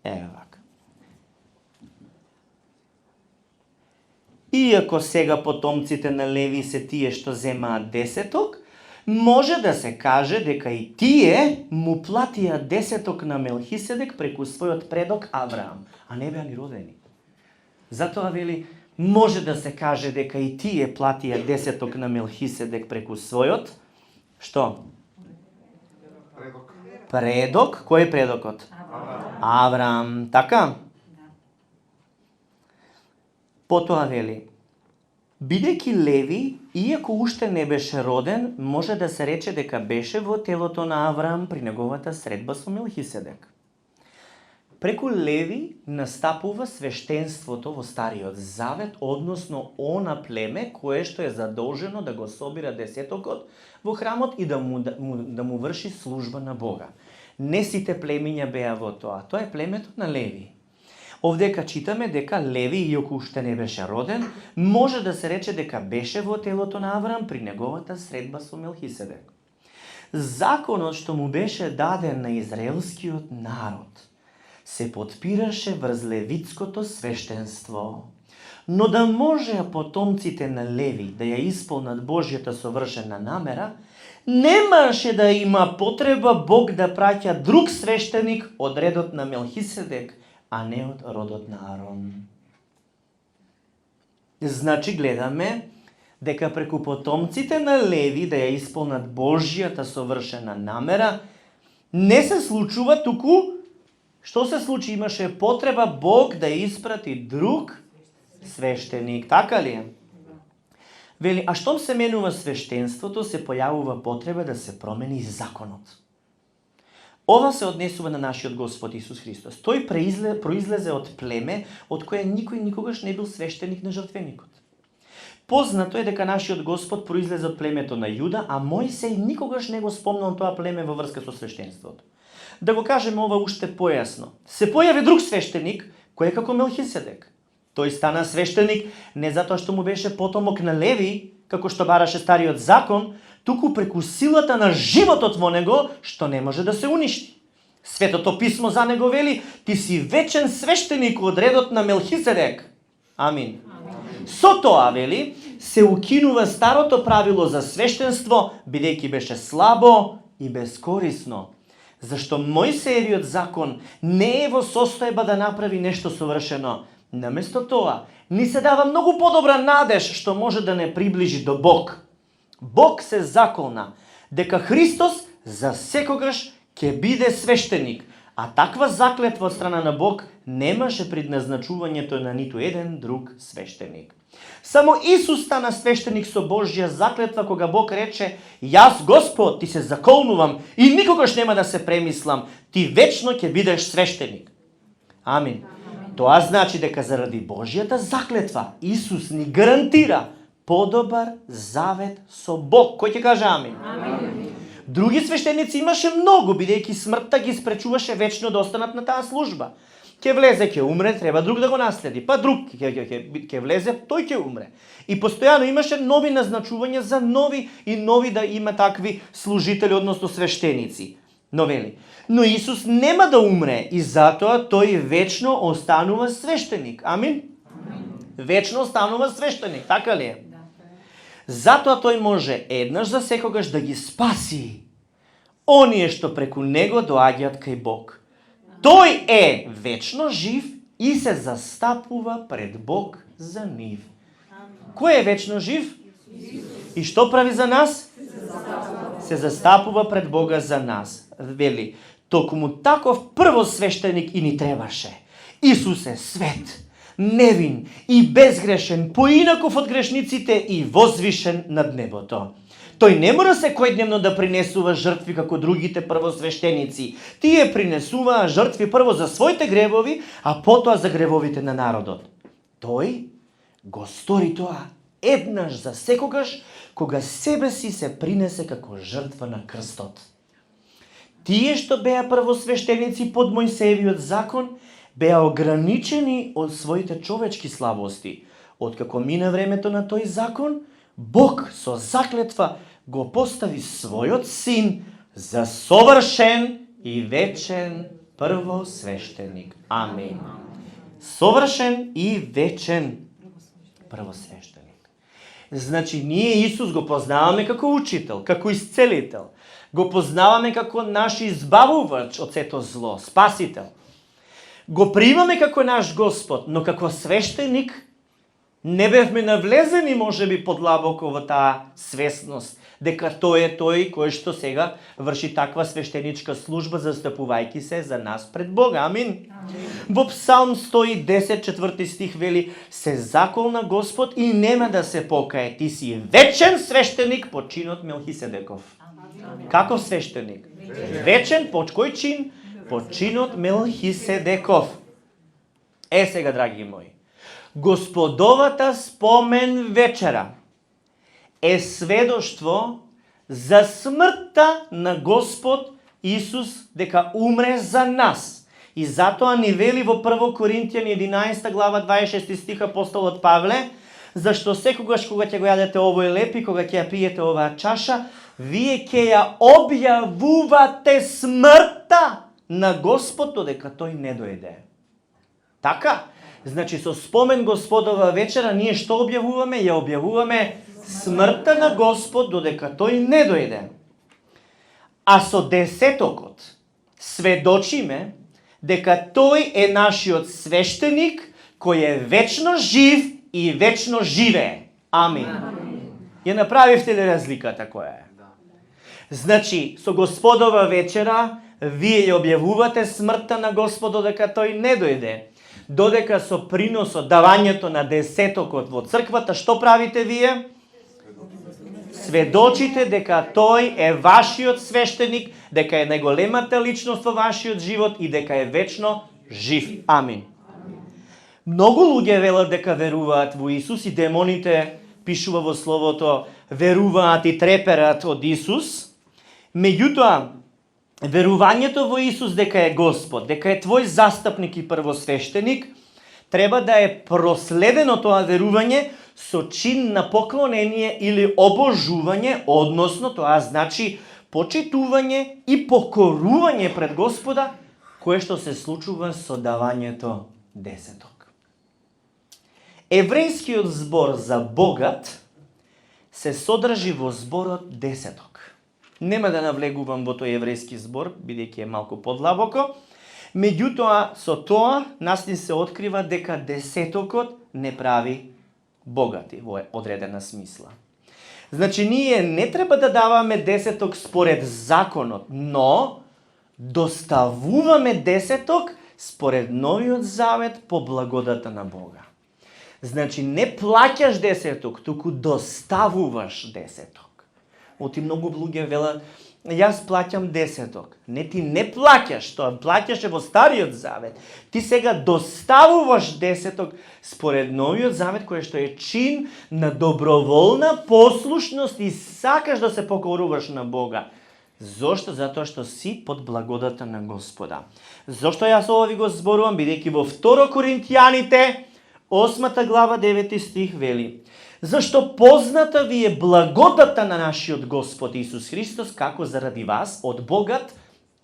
Ева вака. Иако сега потомците на Леви се тие што земаат десеток, може да се каже дека и тие му платија десеток на Мелхиседек преку својот предок Авраам, а не беа ни родени. Затоа вели, може да се каже дека и тие платија десеток на Мелхиседек преку својот, што? Предок. Кој е предокот? Авраам, така? Потоа вели, бидејќи Леви, иако уште не беше роден, може да се рече дека беше во телото на Авраам при неговата средба со Мелхиседек. Преку Леви настапува свештенството во Стариот Завет, односно она племе кое што е задолжено да го собира десетокот во храмот и да му врши служба на Бога. Не сите племиња беа во тоа. Тоа е племето на Леви. Овдека читаме дека Леви, иако уште не беше роден, може да се рече дека беше во телото на Авраам при неговата средба со Мелхиседек. Законот што му беше даден на израелскиот народ се потпираше врз левитското свештенство. Но да може потомците на Леви да ја исполнат Божјата совршена намера, немаше да има потреба Бог да праќа друг свештеник од редот на Мелхиседек, а не од родот на Арон. Значи гледаме дека преку потомците на Леви да ја исполнат Божјата совршена намера, не се случува, туку што се случи? Имаше потреба Бог да испрати друг свештеник, така ли е? Вели, а штом се менува свештенството, се појавува потреба да се промени законот. Ова се однесува на нашиот Господ Исус Христос. Тој произлезе од племе од кое никој никогаш не бил свештеник на жртвеникот. Познато е дека нашиот Господ произлезе од племето на Јуда, а Мојсей никогаш не го спомнал тоа племе во врска со свештенството. Да го кажеме ова уште појасно. Се појави друг свештеник, кој е како Мелхиседек. Тој стана свештеник не затоа што му беше потомок на Леви, како што бараше стариот закон, туку преку силата на животот во него, што не може да се уништи. Светото писмо за него вели, ти си вечен свештеник од редот на Мелхиседек. Амин. Со тоа, вели, се укинува старото правило за свештенство, бидејќи беше слабо и безкорисно. Зашто Мојсеевиот закон не е во состојба да направи нешто совршено. Наместо тоа, ни се дава многу подобра надеж што може да не приближи до Бог. Бог се заколна дека Христос за секогаш ќе биде свештеник, а таква заклетва од страна на Бог немаше предназначувањето на ниту еден друг свештеник. Само Исус стана свештеник со Божја заклетва кога Бог рече: јас Господ ти се заколнувам и никогаш нема да се премислам, ти вечно ќе бидеш свештеник. Амин. Тоа значи дека заради Божјата заклетва Исус ни гарантира подобар завет со Бог. Кој ќе каже амин? Амин. Други свештеници имаше многу, бидејќи смртта ги спречуваше вечно да останат на таа служба. Ќе влезе, ќе умре, треба друг да го наследи, па друг ќе влезе, тој ќе умре. И постојано имаше нови назначувања за нови и нови да има такви служители, односно свештеници. Но вели, но Исус нема да умре и затоа тој вечно останува свештеник. Амин? Вечно останува свештеник, така ли е? Затоа тој може еднаш за секогаш да ги спаси оние што преку него доаѓаат кај Бог. Тој е вечно жив и се застапува пред Бог за нив. Кој е вечно жив? И што прави за нас? Се застапува пред Бога за нас. Вели, токму таков првосвештеник и ни требаше. Исус е свет, невин и безгрешен, поинаков од грешниците и возвишен над небото. Тој не мора секојдневно да принесува жртви како другите првосвештеници. Тие принесуваа жртви прво за своите гревови, а потоа за гревовите на народот. Тој го стори тоа еднаш за секогаш, кога себе си се принесе како жртва на крстот. Тие што беа првосвештеници под Мојсеевиот закон, беа ограничени од своите човечки слабости. Откако мина времето на тој закон, Бог со заклетва го постави својот син за совршен и вечен првосвештеник. Амин. Совршен и вечен првосвештеник. Значи, ние Исус го познаваме како учител, како исцелител. Го познаваме како наш избавувач од сето зло, спасител. Го примаме како наш Господ, но како свештеник не бевме навлезени можеби подлабоко во таа свесност, дека тој е тој кој што сега врши таква свештеничка служба, застапувајќи се за нас пред Бога. Амин. Во Псалм 110, 4 стих вели: се заколна Господ и нема да се покае, ти си вечен свештеник по чинот Мелхиседеков. Каков свештеник? Вечен по кој чин? По чинот Мелхиседеков. Сега, драги мои, Господовата спомен вечера е сведоштво за смртта на Господ Исус, дека умре за нас. И затоа ни вели во 1 Коринтијани 11 глава 26 стих апостолот Павле: зашто секогаш кога ќе го јадете овој леп и кога ќе ја пиете оваа чаша, вие ќе ја објавувате смртта на Господ додека тој не дојде. Така? Значи со спомен Господова вечера ние што објавуваме? Ја објавуваме смртта на Господ додека тој не дојде. А со десетокот сведочиме дека тој е нашиот свештеник кој е вечно жив и вечно живее. Амин. Ја направивте ли разликата која е? Значи, со Господова вечера вие ја објавувате смртта на Господ додека тој не дојде. Додека со приносот, давањето на десетокот во црквата, што правите вие? Сведочите дека тој е вашиот свештеник, дека е најголемата личност во вашиот живот и дека е вечно жив. Амин. Многу луѓе велат дека веруваат во Исус и демоните, пишува во Словото, веруваат и треперат од Исус. Меѓутоа, верувањето во Исус дека е Господ, дека е твој застапник и првосвештеник, треба да е проследено тоа верување со чин на поклонение или обожување, односно тоа значи почитување и покорување пред Господа, кое што се случува со давањето десеток. Еврејскиот збор за богат се содржи во зборот десеток. Нема да навлегувам во тој еврејски збор, бидејќи е малку подлабоко. Меѓутоа, со тоа нас ни се открива дека десетокот не прави богати во одредена смисла. Значи, ние не треба да даваме десеток според законот, но доставуваме десеток според Новиот Завет по благодата на Бога. Значи, не плаќаш десеток, туку доставуваш десеток. Оти многу луѓе велат, јас плаќам десеток. Не, ти не плаќаш, тоа плаќаше во Стариот Завет. Ти сега доставуваш десеток според Новиот Завет, кој што е чин на доброволна послушност и сакаш да се покоруваш на Бога. Зошто? Затоа што си под благодата на Господа. Зошто јас ова ви го зборувам? Бидејќи во 2 Коринтијаните 8 глава 9 стих вели: зашто позната ви е благодата на нашиот Господ Исус Христос, како заради вас од богат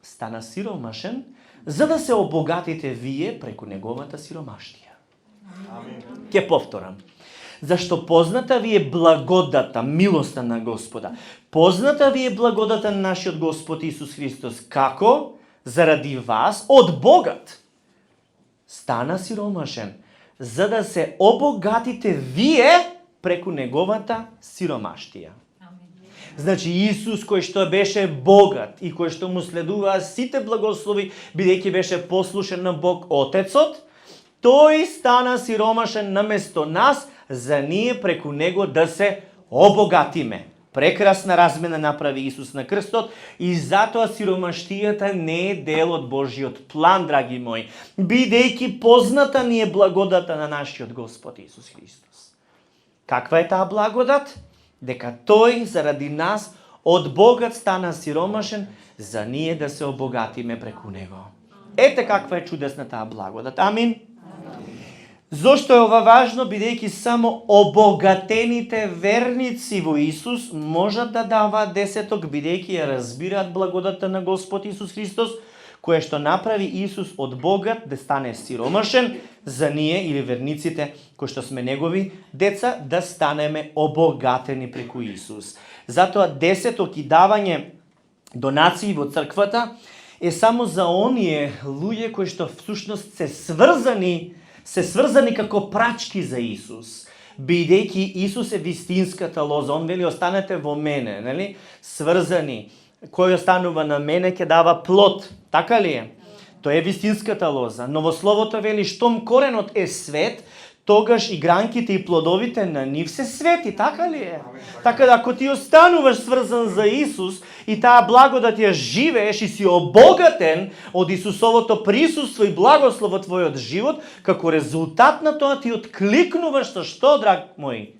стана сиромашен, за да се обогатите вие преку неговата сиромаштија. Ќе повторам. Зашто позната ви е благодата, милоста на Господа. Позната ви е благодата на нашиот Господ Исус Христос, како заради вас од богат стана сиромашен, за да се обогатите вие преку неговата сиромаштија. Значи Исус кој што беше богат и кој што му следуваа сите благослови, бидејќи беше послушен на Бог Отецот, тој стана сиромашен наместо нас, за ние преку него да се обогатиме. Прекрасна размена направи Исус на крстот и затоа сиромаштијата не е дел од Божиот план, драги мои, бидејќи позната ни е благодата на нашиот Господ Исус Христос. Каква е таа благодат? Дека тој заради нас од богат стана сиромашен, за ние да се обогатиме преку него. Ете каква е чудесна таа благодат. Амин. Зошто е ова важно? Бидејќи само обогатените верници во Исус можат да даваат десеток, бидејќи ја разбираат благодата на Господ Исус Христос, кое што направи Исус од богат да стане сиромашен, за ние или верниците кои што сме негови деца да станеме обогатени преку Исус. Затоа десеток и давање донации во црквата е само за оние луѓе кои што всушност се сврзани како прачки за Исус. Бидејќи Исус е вистинската лоза, он вели останете во мене, нели? Сврзани. Кој останува на мене ќе дава плод. Така ли е? Тоа е вистинската лоза. Но во Словото вели штом коренот е свет, тогаш и гранките и плодовите на нив се свети. Така ли е? Така да ако ти остануваш сврзан за Исус и таа благодат ја живееш и си обогатен од Исусовото присуство и благослов во твојот живот, како резултат на тоа ти откликнуваш со што, драг мој?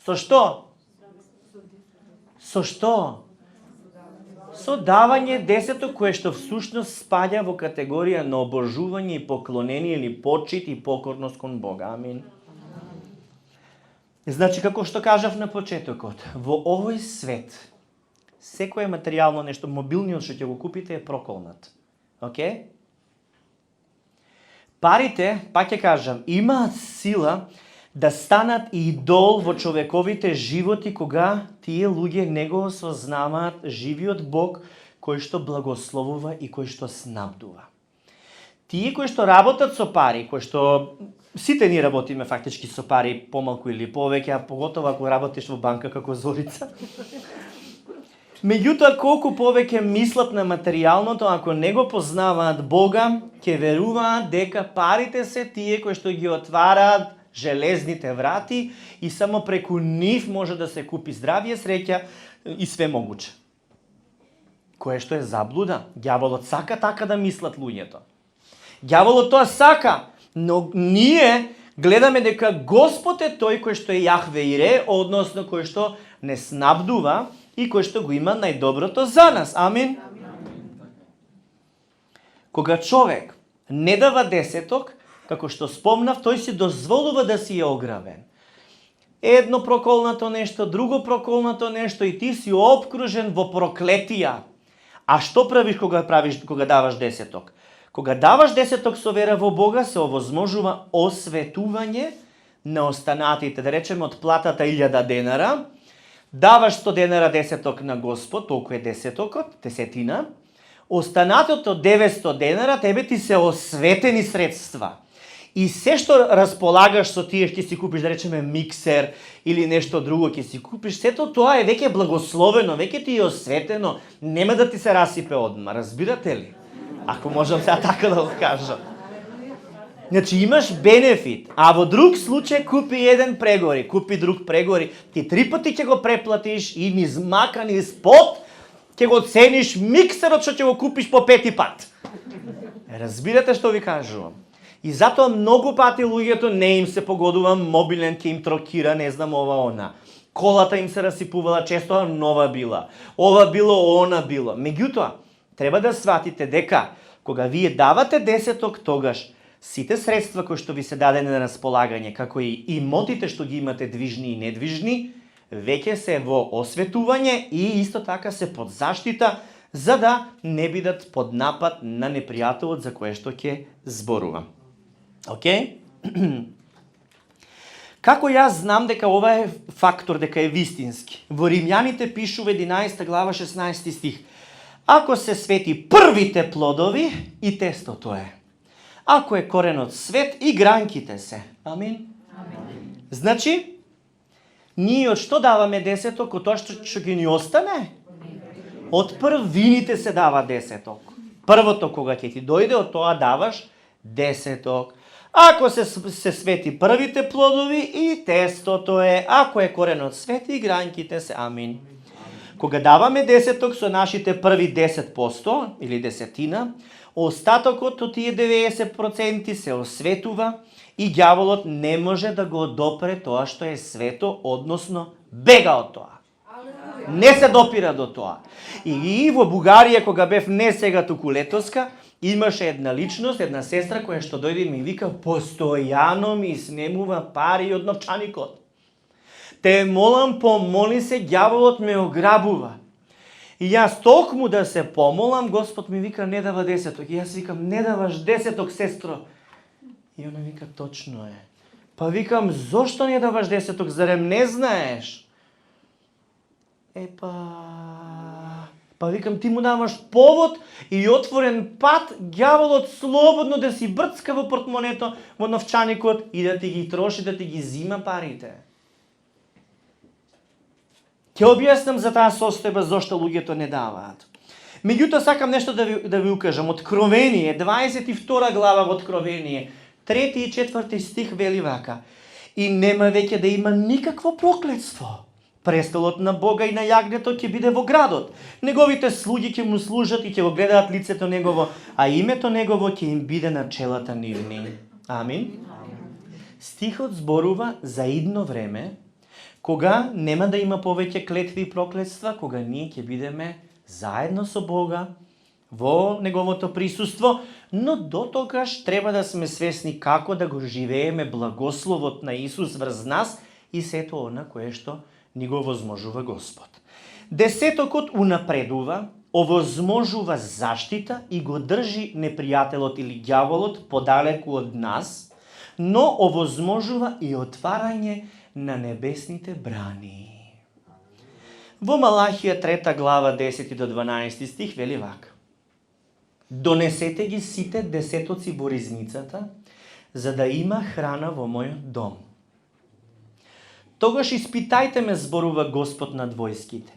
Со што? Со што? Со давање десеток кое што всушност спаѓа во категорија на обожување и поклонение или почит и покорност кон Бога. Амин. Значи, како што кажав на почетокот, во овој свет, секое материјално нешто, мобилниот што ќе го купите е проколнат. Океј? Парите, пак ќе кажам, имаат сила да станат идол во човековите животи кога тие луѓе не го осознаваат живиот Бог кој што благословува и кој што снабдува. Тие кои што работат со пари, кои што сите ни работиме фактички со пари, помалку или повеќе, а поготово ако работиш во банка како Зорица. Меѓутоа, колку повеќе мислат на материјалното, ако не го познаваат Бога, ќе веруваат дека парите се тие кои што ги отвараат железните врати и само преку нив може да се купи здравје, среќа и све могуче. Кое што е заблуда. Ѓаволот сака така да мислат луѓето. Ѓаволот тоа сака, но ние гледаме дека Господ е тој кој што е Јахве Ире, односно кој што не снабдува и кој што го има најдоброто за нас. Амин. Кога човек не дава десеток, како што спомнав, тој си дозволува да си е ограбен. Едно проколнато нешто, друго проколнато нешто и ти си обкружен во проклетија. А што правиш кога даваш десеток? Кога даваш десеток со вера во Бога, се овозможува осветување на останатите, да речеме од платата 1000 денара, даваш 100 денара десеток на Господ, толку е десетокот, десетина, останатото 900 денара тебе ти се осветени средства. И се што располагаш со тие, ќе си купиш, да речеме, миксер или нешто друго, ќе си купиш, сето тоа е веќе благословено, веќе ти е осветено, нема да ти се расипе одма, разбирате ли? Ако можам сега така да го кажам. Значи имаш бенефит, а во друг случај купи еден прегори, купи друг прегори, ти 3 пати ќе го преплатиш и низ мака, низ пот, ќе го цениш миксерот што ќе го купиш по 5 пат. Разбирате што ви кажувам? И затоа многу пати луѓето не им се погодува мобилен, ќе им трокира, не знам ова она. Колата им се расипувала, често нова била. Ова било, она било. Меѓутоа, треба да сватите дека кога вие давате десеток, тогаш сите средства кои што ви се дадени на располагање, како и имотите што ги имате движни и недвижни, веќе се во осветување и исто така се под заштита, за да не бидат под напад на непријателот за кое што ќе зборувам. Океј? Како јас знам дека ова е фактор, дека е вистински? Во Римјаните пишува 11 глава 16 стих. Ако се свети првите плодови, и тестото е. Ако е коренот свет, и гранките се. Амин? Амин. Значи, ние од што даваме десеток, од тоа што ги ни остане? Од првините се дава десеток. Првото кога ќе ти дојде, од тоа даваш десеток. Ако се свети првите плодови, и тестото е. Ако е коренот свет, и гранките се. Амин. Кога даваме десеток со нашите први 10% или десетина, остатокот од тие 90% се осветува и ѓаволот не може да го допре тоа што е свето, односно бега од тоа. Не се допира до тоа. И во Бугарија, кога бев не сега туку летоска, имаше една личност, една сестра која што дојде и ми вика постојано ми снемува пари од новчаникот. Те молам, помоли се, ѓаволот ме ограбува. И јас токму да се помолам, Господ ми вика не дава десеток. И јас викам не даваш десеток, сестро. И она вика точно е. Па викам зошто не даваш десеток, зарем не знаеш? Па викам ти му даваш повод и отворен пат ѓаволот слободно да си брцка во портмонето, во новчаникот и да ти ги троши, да ти ги зима парите. Ќе објаснам за таа состојба зошто луѓето не даваат. Меѓутоа сакам нешто да ви укажам. Откровение, 22 глава во Откровение, 3 и 4 стих вели вака. И нема веќе да има никакво проклетство. Престолот на Бога и на јагнето ќе биде во градот. Неговите слуги ќе му служат и ќе го гледаат лицето негово, а името негово ќе им биде на челата нивни. Амин. Стихот зборува за идно време, кога нема да има повеќе клетви и проклетства, кога ние ќе бидеме заедно со Бога во неговото присуство, но до тогаш треба да сме свесни како да го живееме благословот на Исус врз нас и сето она кое што ни го возможува Господ. Десетокот унапредува, овозможува заштита и го држи непријателот или ѓаволот подалеку од нас, но овозможува и отварање на небесните брани. Во Малахија 3 глава 10 до 12 стих вели вака: Донесете ги сите десетоци во ризницата, за да има храна во мојот дом. Тогаш испитајте ме, зборува Господ над војските.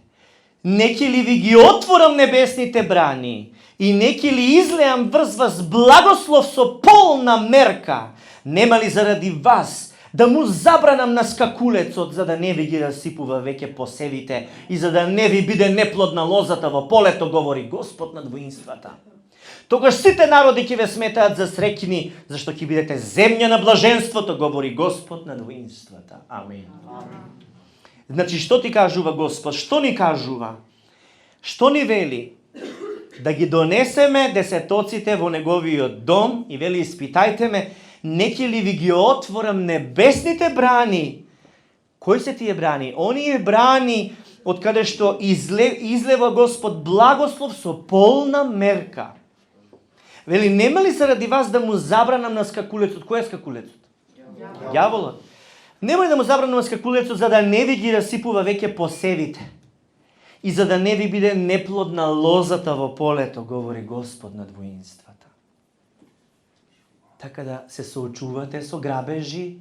Неќе ли ви ги отворам небесните брани и неќе ли излеам врз вас благослов со полна мерка? Нема ли заради вас да му забранам на скакулецот, за да не ви ги расипува веќе посевите и за да не ви биде неплодна лозата во полето, говори Господ над воинствата. Тогаш сите народи ќе ве сметаат за среќни, зашто ќе бидете земја на блаженството, говори Господ над воинствата. Амин. Значи, што ти кажува Господ? Што ни кажува? Што ни вели? Да ги донесеме десетоците во неговиот дом и вели, испитајте ме, неќе ли ви ги отворам небесните брани? Кои се тие брани? Оние брани од каде што излева Господ благослов со полна мерка. Вели, нема ли заради вас да му забранам на скакулецот? Кој е скакулецот? Ѓаволот. Нема ли да му забранам на скакулецот, за да не ви ги расипува веќе посевите и за да не ви биде неплодна лозата во полето, говори Господ над воинствата. Така да се соочувате со грабежи,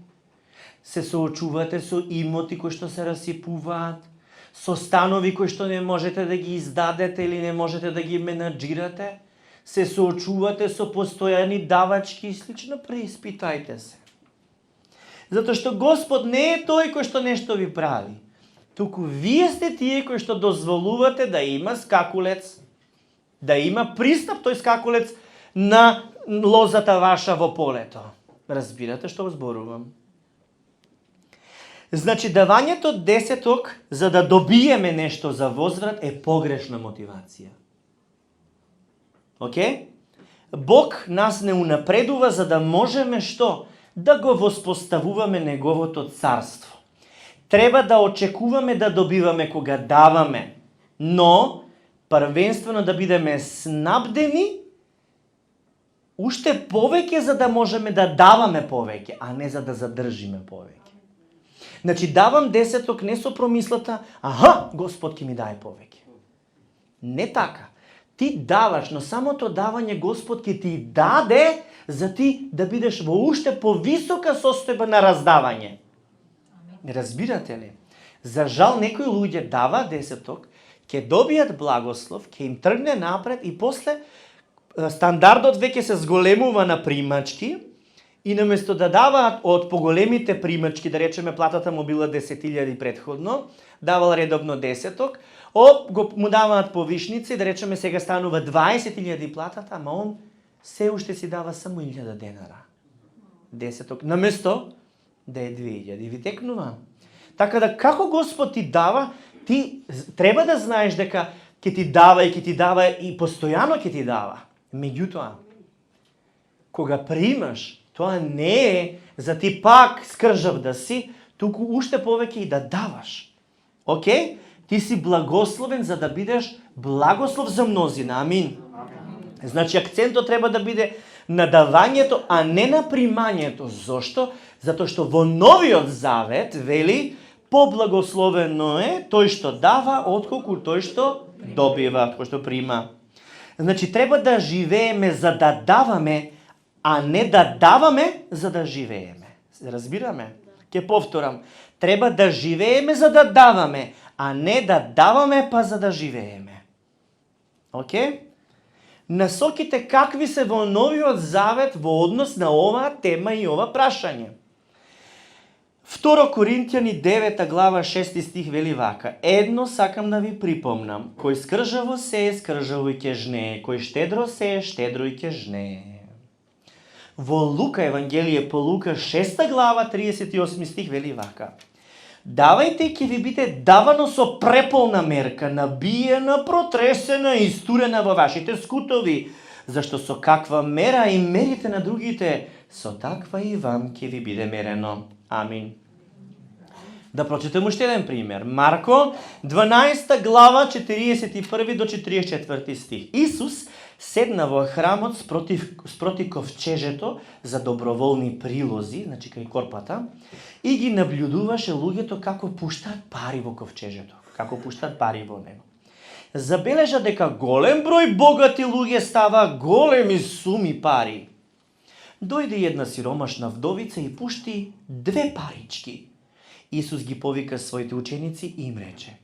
се соочувате со имоти кои што се расипуваат, со станови кои што не можете да ги издадете или не можете да ги менаџирате, се соочувате со постојани давачки и слично, преиспитајте се. Затоа што Господ не е тој кој што нешто ви прави, туку вие сте тие кои што дозволувате да има скакулец, да има пристап тој скакулец на лозата ваша во полето. Разбирате што зборувам? Значи, давањето десеток за да добиеме нешто за возврат е погрешна мотивација. Океј? Бог нас не унапредува за да можеме што? Да го воспоставуваме неговото царство. Треба да очекуваме да добиваме кога даваме, но првенствено да бидеме снабдени уште повеќе за да можеме да даваме повеќе, а не за да задржиме повеќе. Значи, давам десеток не со промислата, Господ ќе ми даде повеќе. Не така. Ти даваш, но самото давање Господ ќе ти даде за ти да бидеш во уште повисока состојба на раздавање. Разбирате ли? За жал, некои луѓе дава десеток, ќе добијат благослов, ќе им тргне напред и после стандардот веќе се зголемува на примачки и наместо да даваат од поголемите примачки, да речеме платата му била 10.000 предходно, давал редовно десеток, му даваат повишници, да речеме сега станува 20.000 платата, ама он се уште си дава само 1.000 денара. Десеток, наместо да е 2.000. И ви текнува. Така да, како Господ ти дава, ти треба да знаеш дека ќе ти дава и постојано ќе ти дава. Меѓутоа, кога примаш, тоа не е за ти пак скржав да си, туку уште повеќе и да даваш. Океј? Ти си благословен за да бидеш благослов за мнозина. Амин. Значи, акцентот треба да биде на давањето, а не на примањето. Зошто? Затоа што во Новиот Завет вели, поблагословено е тој што дава, отколку тој што добива, тој што прима. Значи, треба да живееме за да даваме, а не да даваме за да живееме. Разбираме? Ќе повторам. Треба да живееме за да даваме, а не да даваме па за да живееме. Океј? Насоките какви се во Новиот Завет во однос на оваа тема и ова прашање. 2 Коринтијани 9 глава 6 стих вели вака: Едно сакам да ви припомнам, кој скржаво сее, скржаво и ќе жнее, кој штедро сее, штедро и ќе жнее. Во Лука, Евангелие по Лука 6 глава 38 стих вели вака: Давајте, ќе ви биде давано со преполна мерка, набиена, протресена и стурена во вашите скутови, зашто со каква мера и мерите на другите, со таква и вам ќе ви биде мерено. Амин. Да прочитам уште еден пример. Марко, 12 глава, 41 до 44 стих. Исус седна во храмот спроти ковчежето за доброволни прилози, значи кај корпата, и ги наблюдуваше луѓето како пуштаат пари во ковчежето, како пуштаат пари во него. Забележа дека голем број богати луѓе става големи суми пари. Дојде една сиромашна вдовица и пушти 2 парички. Исус ги повика своите ученици и им рече: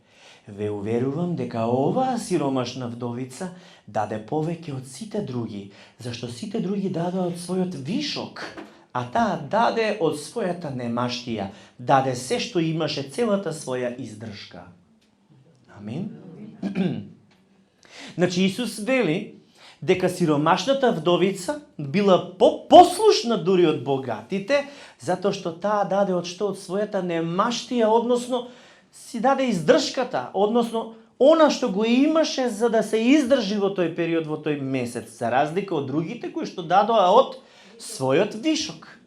ве уверувам дека оваа сиромашна вдовица даде повеќе од сите други, зашто сите други дадоа од својот вишок, а таа даде од својата немаштија, даде се што имаше, целата своја издршка. Амин. Значи Исус вели дека сиромашната вдовица била послушна дури од богатите, затоа што таа даде од својата немаштија, односно си даде издршката, односно она што го имаше за да се издржи во тој период, во тој месец, за разлика од другите кои што дадоа од својот вишок.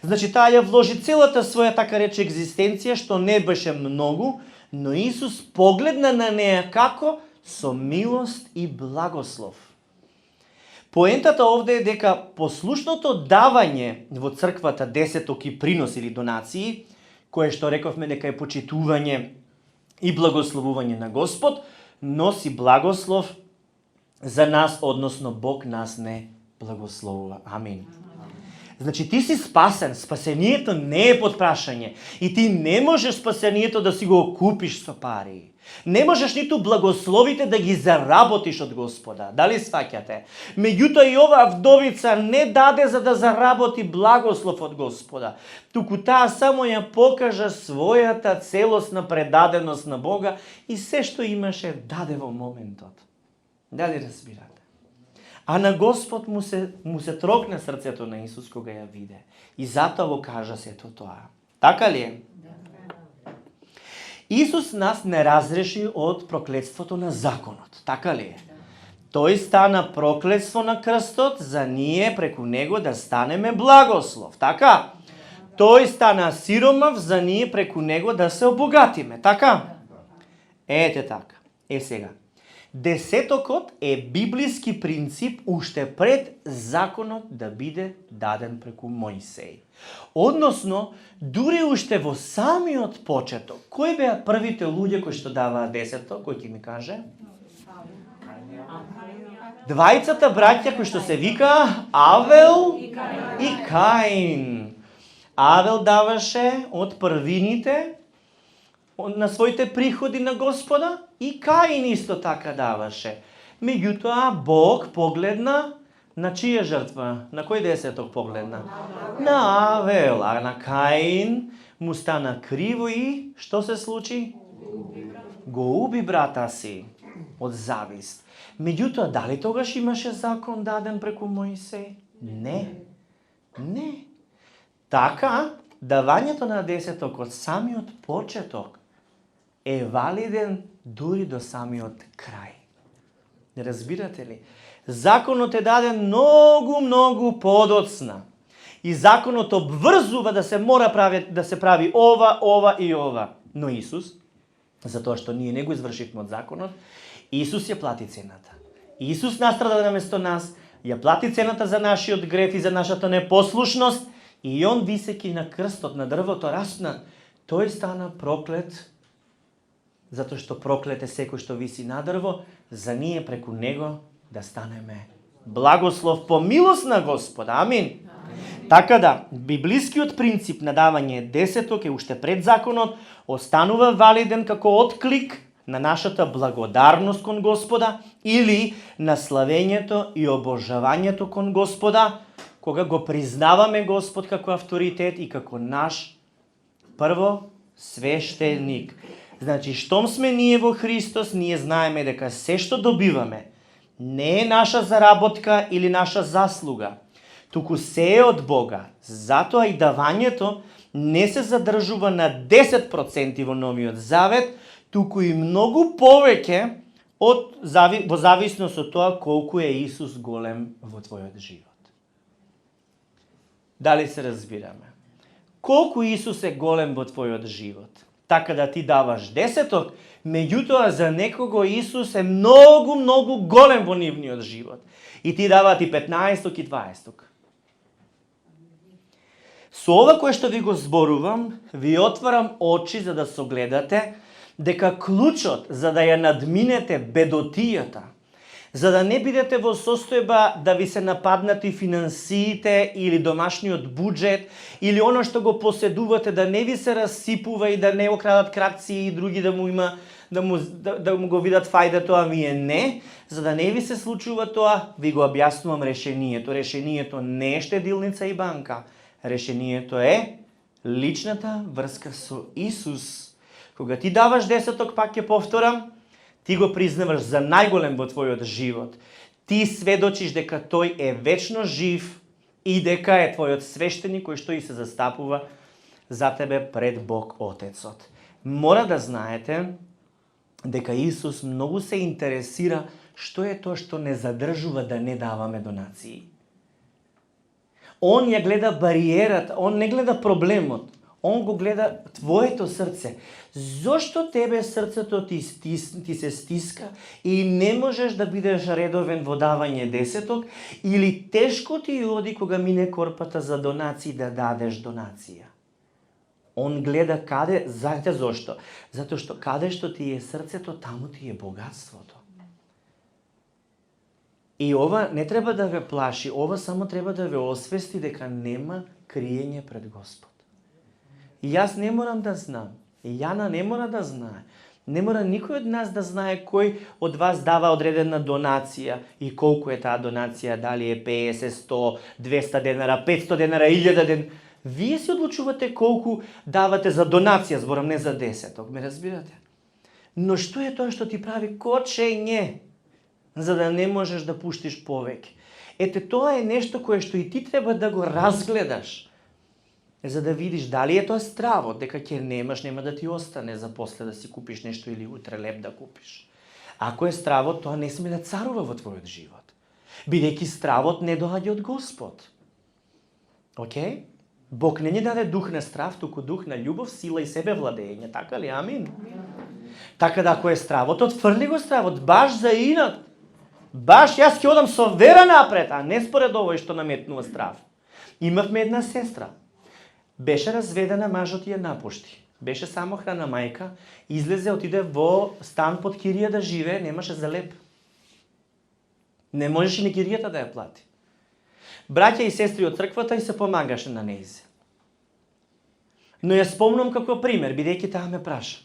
Значи таа ја вложи целата своја, така рече, екзистенција, што не беше многу, но Исус погледна на неа како со милост и благослов. Поентата овде е дека послушното давање во црквата, десеток и принос или донации, кое што рековме дека е почитување и благословување на Господ, носи благослов за нас, односно Бог нас не благословува. Амин. Значи ти си спасен, спасението не е под прашање и ти не можеш спасението да си го купиш со пари. Не можеш ниту благословите да ги заработиш од Господа. Дали сваќате? Меѓутоа и оваа вдовица не даде за да заработи благослов од Господа, туку таа само ја покажа својата целосна предаденост на Бога и се што имаше даде во моментот. Дали разбирате? А на Господ му се трокна срцето на Исус кога ја виде. И затоа го кажа сето тоа. Така ли е? Исус нас не разреши од проклетството на законот. Така ли е? Тој стана проклетство на крстот за ние преку него да станеме благослов. Така? Тој стана сиромав за ние преку него да се обогатиме. Така? Ете така. Сега. Десетокот е библиски принцип уште пред законот да биде даден преку Мојсеј. Односно, дури уште во самиот почеток, кои беа првите луѓе кои што даваа десеток, кој ќе ми каже? Двајцата браќа кои што се вика Авел и Каин. Авел даваше од првините на своите приходи на Господа и Каин исто така даваше. Меѓутоа Бог погледна на чија жртва? На кој десеток погледна? На Авел, а на Каин му стана криво и што се случи? Го уби брата си од завист. Меѓутоа, дали тогаш имаше закон даден преку Мојсеј? Не. Не. Така, давањето на десеток од самиот почеток е валиден дури до самиот крај. Не разбирате ли? Законот е даден многу подоцна. И законот обврзува да се да се прави ова и ова. Но Исус, затоа што ние не го извршивме од законот, Исус ја плати цената. Исус настрада наместо нас, ја плати цената за нашиот греф и за нашата непослушност, и он висеки на крстот, на дрвото распнат, тој стана проклет, затоа што проклет е секој што виси на дрво, за ние преку него да станеме благослов по милост на Господа. Амин. Така да, библискиот принцип на давање десеток е уште пред законот, останува валиден како отклик на нашата благодарност кон Господа или на славењето и обожавањето кон Господа, кога го признаваме Господ како авторитет и како наш прво свештеник. Значи, штом сме ние во Христос, ние знаеме дека се што добиваме не е наша заработка или наша заслуга, туку се е од Бога. Затоа и давањето не се задржува на 10% во Новиот Завет, туку и многу повеќе во зависност од тоа колку е Исус голем во твојот живот. Дали се разбираме? колку Исус е голем во твојот живот. Така да ти даваш десеток, меѓутоа за некого Исус е многу, многу голем во нивниот живот. И ти дава ти 15 и 20. Со ова кое што ви го зборувам, ви отварам очи за да согледате дека клучот за да ја надминете бедотијата, за да не бидете во состојба да ви се нападнати финансиите или домашниот буџет, или оно што го поседувате да не ви се расипува и да не окрадат крадци и други да му го видат фајдето, а вие не, за да не ви се случува тоа, ви го објаснувам решението. Решението не е штедилница и банка. Решението е личната врска со Исус. Кога ти даваш десеток, пак ќе повторам, ти го признаваш за најголем во твојот живот. Ти сведочиш дека тој е вечно жив и дека е твојот свештеник кој што и се застапува за тебе пред Бог Отецот. Мора да знаете дека Исус многу се интересира што е тоа што не задржува да не даваме донации. Он ја гледа бариерата, он не гледа проблемот. Он го гледа твоето срце. Зошто тебе срцето ти се стиска и не можеш да бидеш редовен во давање десеток, или тешко ти оди кога мине корпата за донации да дадеш донација? Он гледа каде, знаете зошто? Затоа што каде што ти е срцето, таму ти е богатството. И ова не треба да ве плаши, ова само треба да ве освести дека нема криење пред Господ. И јас не морам да знам, и Јана не мора да знае, не мора никој од нас да знае кој од вас дава одредена донација и колку е таа донација, дали е 50, 100, 200 денара, 500 денара, 1000 денара. Вие си одлучувате колку давате за донација, зборам не за десеток, ме разбирате? Но што е тоа што ти прави кочење, за да не можеш да пуштиш повеќе? Ете, тоа е нешто кое што и ти треба да го разгледаш, за да видиш дали е тоа стравот, дека ќе немаш, нема да ти остане за после да си купиш нешто или утре леп да купиш. Ако е стравот, тоа не сме да царува во твојот живот. Бидејќи стравот не доаѓа од Господ. Океј? Бог не ни даде дух на страв, туку дух на љубов, сила и себевладење, така ли? Амин. Така да ако е стравот, отфрли го стравот, баш за инат. Баш јас ќе одам со вера напред, а не според овој што наметнува страв. Имавме една сестра. Беше разведена, мажот ја напушти. Беше самохрана мајка, излезе, отиде во стан под кирија да живее, немаше за леп. Не можеше ни киријата да ја плати. Браќа и сестри од црквата и се помагаше на нејзе. Но ја спомнам како пример, бидејќи таа ме праша.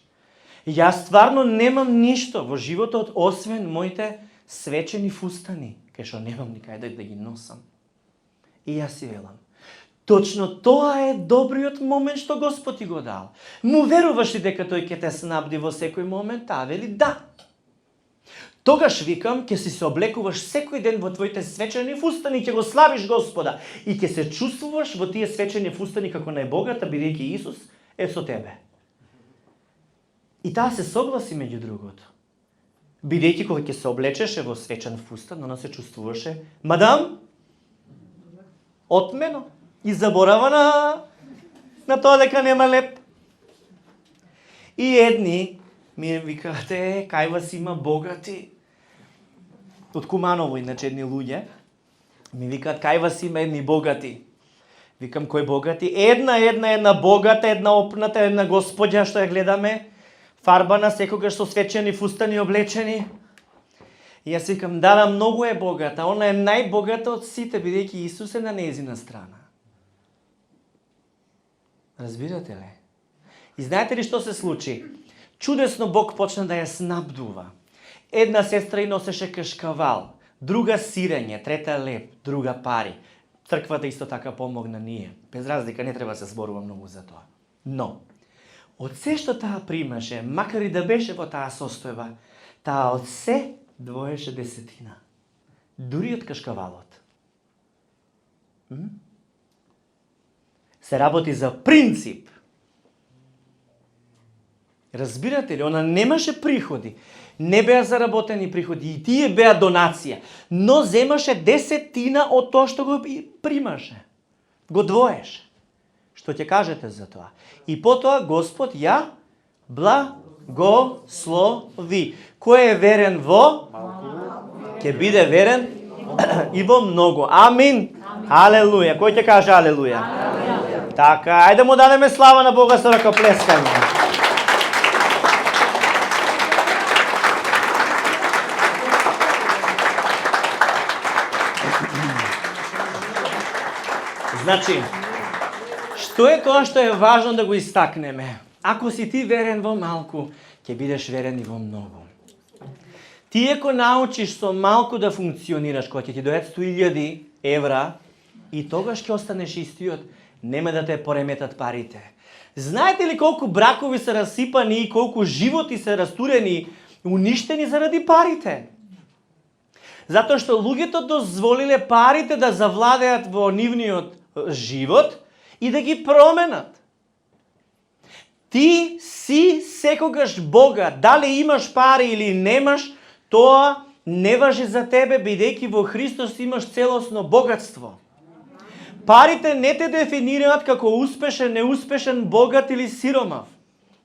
Јас стварно немам ништо во животот, освен моите свечени фустани, кај што немам никаде да ги носам. И јас си велам, точно тоа е добриот момент што Господ ти го дал. Му веруваш ли дека тој ќе те снабди во секој момент? Таа вели да. Тогаш викам, ќе си се облекуваш секој ден во твоите свечени фустани, ќе го славиш Господа и ќе се чувствуваш во тие свечени фустани како најбогата, бидејќи Исус е со тебе. И таа се согласи меѓу другото. Бидејќи кога ќе се облечеше во свечен фустан, она се чувствуваше, мадам, отмено. И заборава на тоа дека нема леп. И едни ми викате, кај вас има богати. Од Куманово, иначе едни луѓе, ми викаат, кај вас има едни богати. Викам, кој богати? Една богата, една опната, една господја што ја гледаме, фарбана, секогаш со свечени фустани облечени. И јас викам, да, многу е богата, она е најбогата од сите, бидејќи Исус е на нејзина страна. Разбирате ли? И знаете ли што се случи? Чудесно Бог почна да ја снабдува. Една сестра и носеше кашкавал, друга сирење, трета леп, друга пари. Црквата исто така помогна ние. Без разлика, не треба да се зборува многу за тоа. Но, од се што таа примаше, макар и да беше во таа состојба, таа од се двоеше десетина. Дури од кашкавалот. Се работи за принцип. Разбирате ли? Она немаше приходи. Не беа заработени приходи и тие беа донација. Но земаше десетина од тоа што го примаше. Го двоеше. Што ќе кажете за тоа? И потоа Господ ја благослови. Кој е верен во? Ќе биде верен и во многу. Амин. Алелуја. Кој ќе каже алелуја? Така, ајде му дадеме слава на Бога со ръкоплескање. Значи, што е тоа што е важно да го истакнеме? Ако си ти верен во малку, ќе бидеш верен и во многу. Ти ако научиш со малку да функционираш, кога ќе ти дојдат 100.000 евра, и тогаш ќе останеш истиот, нема да те пореметат парите. Знаете ли колку бракови се расипани и колку животи се растурени, уништени заради парите? Затоа што луѓето дозволиле парите да завладеат во нивниот живот и да ги променат. Ти си секогаш богат. Дали имаш пари или немаш, тоа не важи за тебе, бидејќи во Христос имаш целосно богатство. Парите не те дефинираат како успешен, неуспешен, богат или сиромав.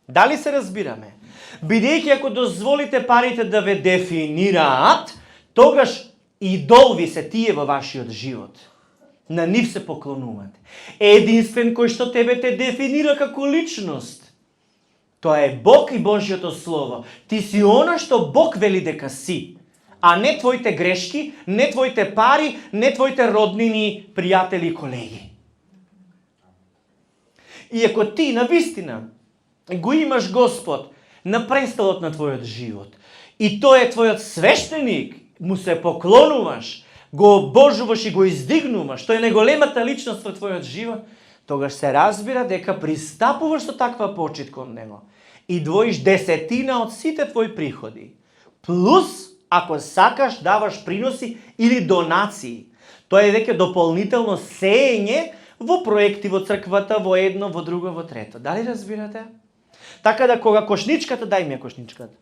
Дали се разбираме? Бидејќи ако дозволите парите да ве дефинираат, тогаш идол ви се тие во вашиот живот. На нив се поклонувате. Единствен кој што тебе те дефинира како личност, тоа е Бог и Божјото Слово. Ти си она што Бог вели дека си, а не твоите грешки, не твоите пари, не твоите роднини, пријатели и колеги. И ако ти навистина го имаш Господ на престолот на твојот живот, и тој е твојот свештеник, му се поклонуваш, го обожуваш и го издигнуваш, тој е најголемата личност во твојот живот, тогаш се разбира дека пристапуваш со таква почит кон него и двоиш 10% од сите твои приходи. Плюс, ако сакаш, даваш приноси или донации. Тоа е веќе дополнително сеење во проекти во црквата, во едно, во друго, во трето. Дали разбирате? Така да кога кошничката, дај ми ја кошничката.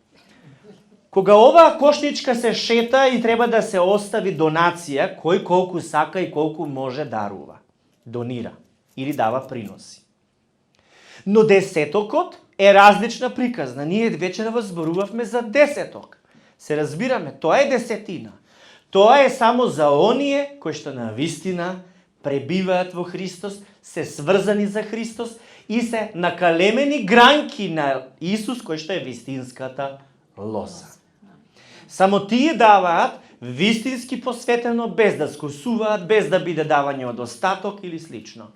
Кога оваа кошничка се шета и треба да се остави донација, кој колку сака и колку може дарува. Донира или дава приноси. Но десетокот е различна приказна. Ние вечера зборувавме за десеток. Се разбираме, тоа е десетина. Тоа е само за оние кои што навистина пребиваат во Христос, се сврзани за Христос и се накалемени гранки на Исус, кој што е вистинската лоза. Само тие даваат вистински посветено, без да скусуваат, без да биде давање од остаток или слично.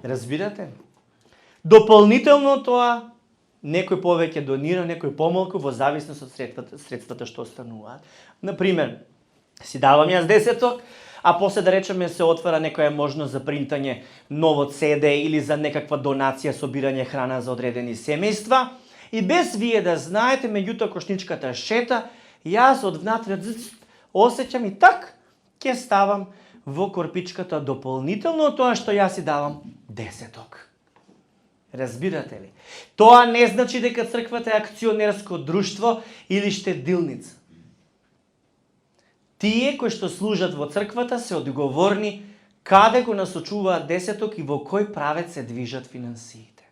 Разбирате? Дополнително тоа, некој повеќе донира, некој помалку, во зависност од средствата што остануваат. Например, си давам јас десеток, а после да речеме се отвара некоја можност за принтање ново CD или за некаква донација, собирање храна за одредени семејства. И без вие да знаете, меѓутоа кошничката шета, јас од внатре осеќам и так ќе ставам во корпичката дополнително тоа што јас си давам десеток. Разбирате ли? Тоа не значи дека црквата е акционерско друштво или штедилница. Тие кои што служат во црквата се одговорни каде го насочуваат десеток и во кој правец се движат финансиите.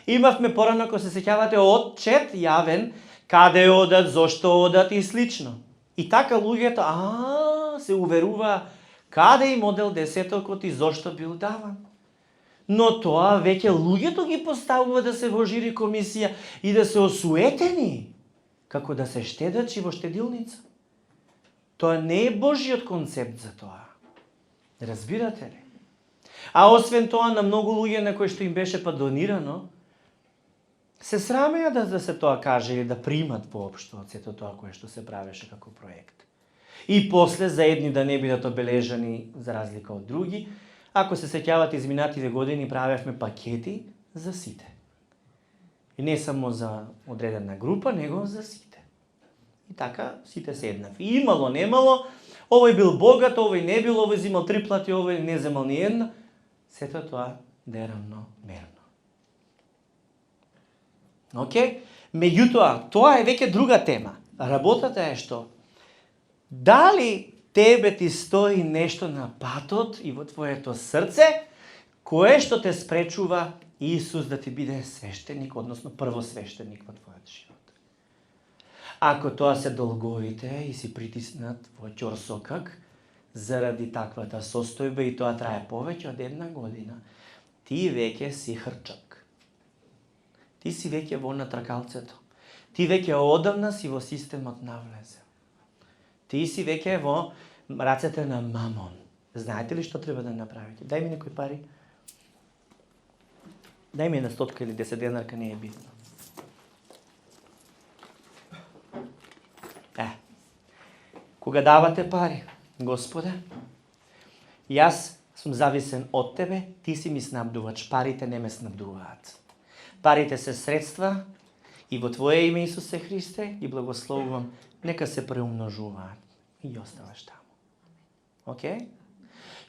Имавме порано, ако се сеќавате, отчет јавен, каде одат, зошто одат и слично. И така луѓето се уверува каде им одел десетокот и зошто бил даван. Но тоа веќе луѓето ги поставува да се во жири комисија и да се осуетени, како да се штедачи во штедилница. Тоа не е Божиот концепт за тоа. Разбирате ли? А освен тоа, на многу луѓе на кои што им беше донирано, се срамеа да се тоа каже или да примат воопшто од сето тоа кое што се правеше како проект. И после за едни да не бидат обележани за разлика од други, ако се сеќавате изминативе години правевме пакети за сите. И не само за одредена група, него за сите. И така сите се еднакви. И имало, немало, овој бил богат, овој не бил, овој зимал 3 плати, овој не земал ни една. Сето тоа да е равномерно. Океј? Меѓутоа, тоа е веќе друга тема. Работата е што? Дали тебе ти стои нешто на патот и во твоето срце, Кое што те спречува Исус да ти биде свештеник, односно првосвештеник во твојот живот? Ако тоа се долговите и си притиснат во ќорсокак заради таквата состојба и тоа трае повеќе од 1 година, ти веќе си хрчак. Ти си веќе во натракалцето. Ти веќе одамна си во системот навлезе. Ти си веќе во рацете на мамон. Знаете ли што треба да направите? Дај ми некои пари. Дај ми 1 стотка или 10 денарка, не е битно. Кога давате пари, Господе, јас сум зависен од Тебе, Ти си ми снабдувач, парите не ме снабдуваат. Парите се средства и во Твое име, Исусе Христе, и благословувам, нека се преумножуваат и оставаш таму. Океј?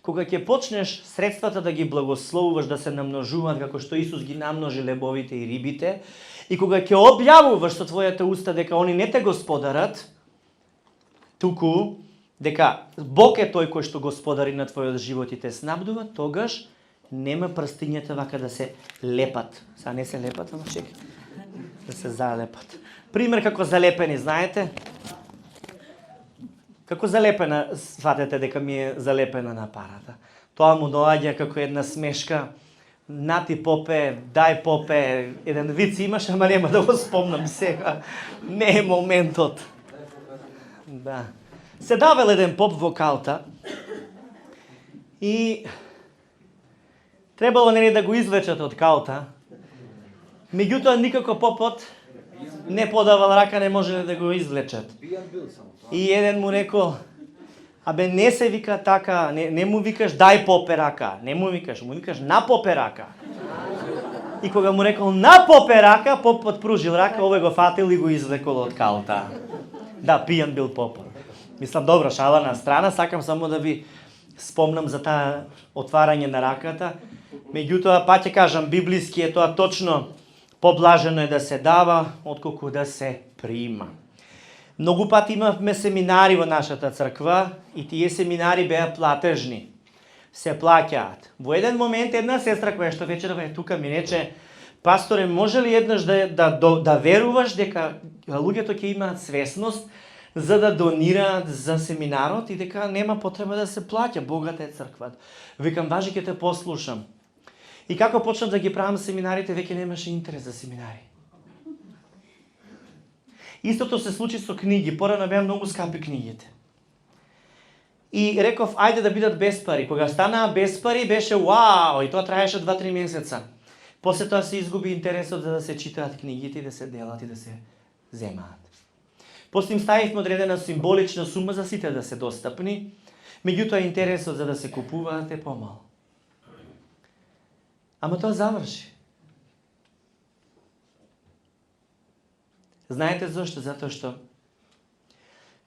Кога ќе почнеш средствата да ги благословуваш, да се намножуваат како што Исус ги намножи лебовите и рибите, и кога ќе објавуваш со твојата уста дека они не те господарат, туку дека Бог е тој кој што господари на твојот живот и те снабдува, тогаш нема прстињата вака да се лепат. Са не се лепат, ама чека. Да се залепат. Пример како залепени, знаете? Како залепена, сватете дека ми е залепена на парата. Тоа му доаѓа како една смешка. Нати попе, дај попе, еден виц имаш, ама нема да го спомнам сега. Не е моментот. Да. Се давал еден поп во калта и требало нели да го извлечат од калта. Меѓутоа никако попот не подавал рака, не можеле да го извлечат. И еден му рекол, абе не се вика така, не му викаш дај попе рака, не му викаш на попе рака. И кога му рекол на попе рака, попот пружил рака, овој го фатил и го извлекол од калта. Да, пијан бил попот. Мислам, добро, шала на страна, сакам само да ви спомнам за таа отварање на раката. Меѓутоа, па ќе кажам, библиски е тоа точно, поблажено е да се дава, отколку да се прима. Многу пати имавме семинари во нашата црква и тие семинари беа платежни. Се плаќаат. Во еден момент една сестра која што вечерва е тука ми рече, пасторе, може ли еднаш да веруваш дека луѓето ќе имаат свесност за да донираат за семинарот и дека нема потреба да се плаќа, богата е црквата. Викам, важи ќе те послушам. И како почнав да ги правам семинарите, веќе немаше интерес за семинари. Истото се случи со книги, порано беа многу скапи книгите. И реков, ајде да бидат без пари. Кога станаа без пари, беше вау, и тоа траеше 2-3 месеца. После тоа се изгуби интересот за да се читаат книгите, да се делат и да се земаат. После им ставивме одредена символична сума за сите да се достапни, меѓутоа интересот за да се купуваат е помал. Ама тоа заврши. Знаете зошто? Затоа што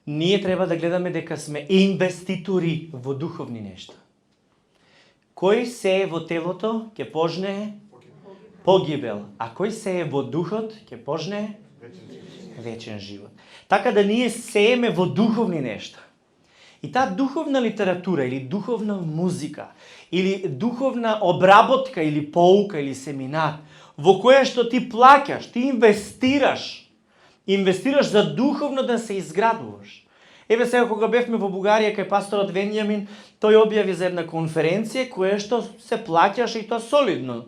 ние треба да гледаме дека сме инвеститори во духовни нешта. Кој се е во телото, ќе пожнее погибел, а кој се е во духот, ќе пожнее вечен живот. Така да ние сееме во духовни нешта. И таа духовна литература или духовна музика или духовна обработка или поука или семинар во која што ти плаќаш, ти инвестираш за духовно да се изградуваш. Еве сега кога бевме во Бугарија кај пасторот Венјамин, тој објави за една конференција која што се плаќаше и тоа солидно.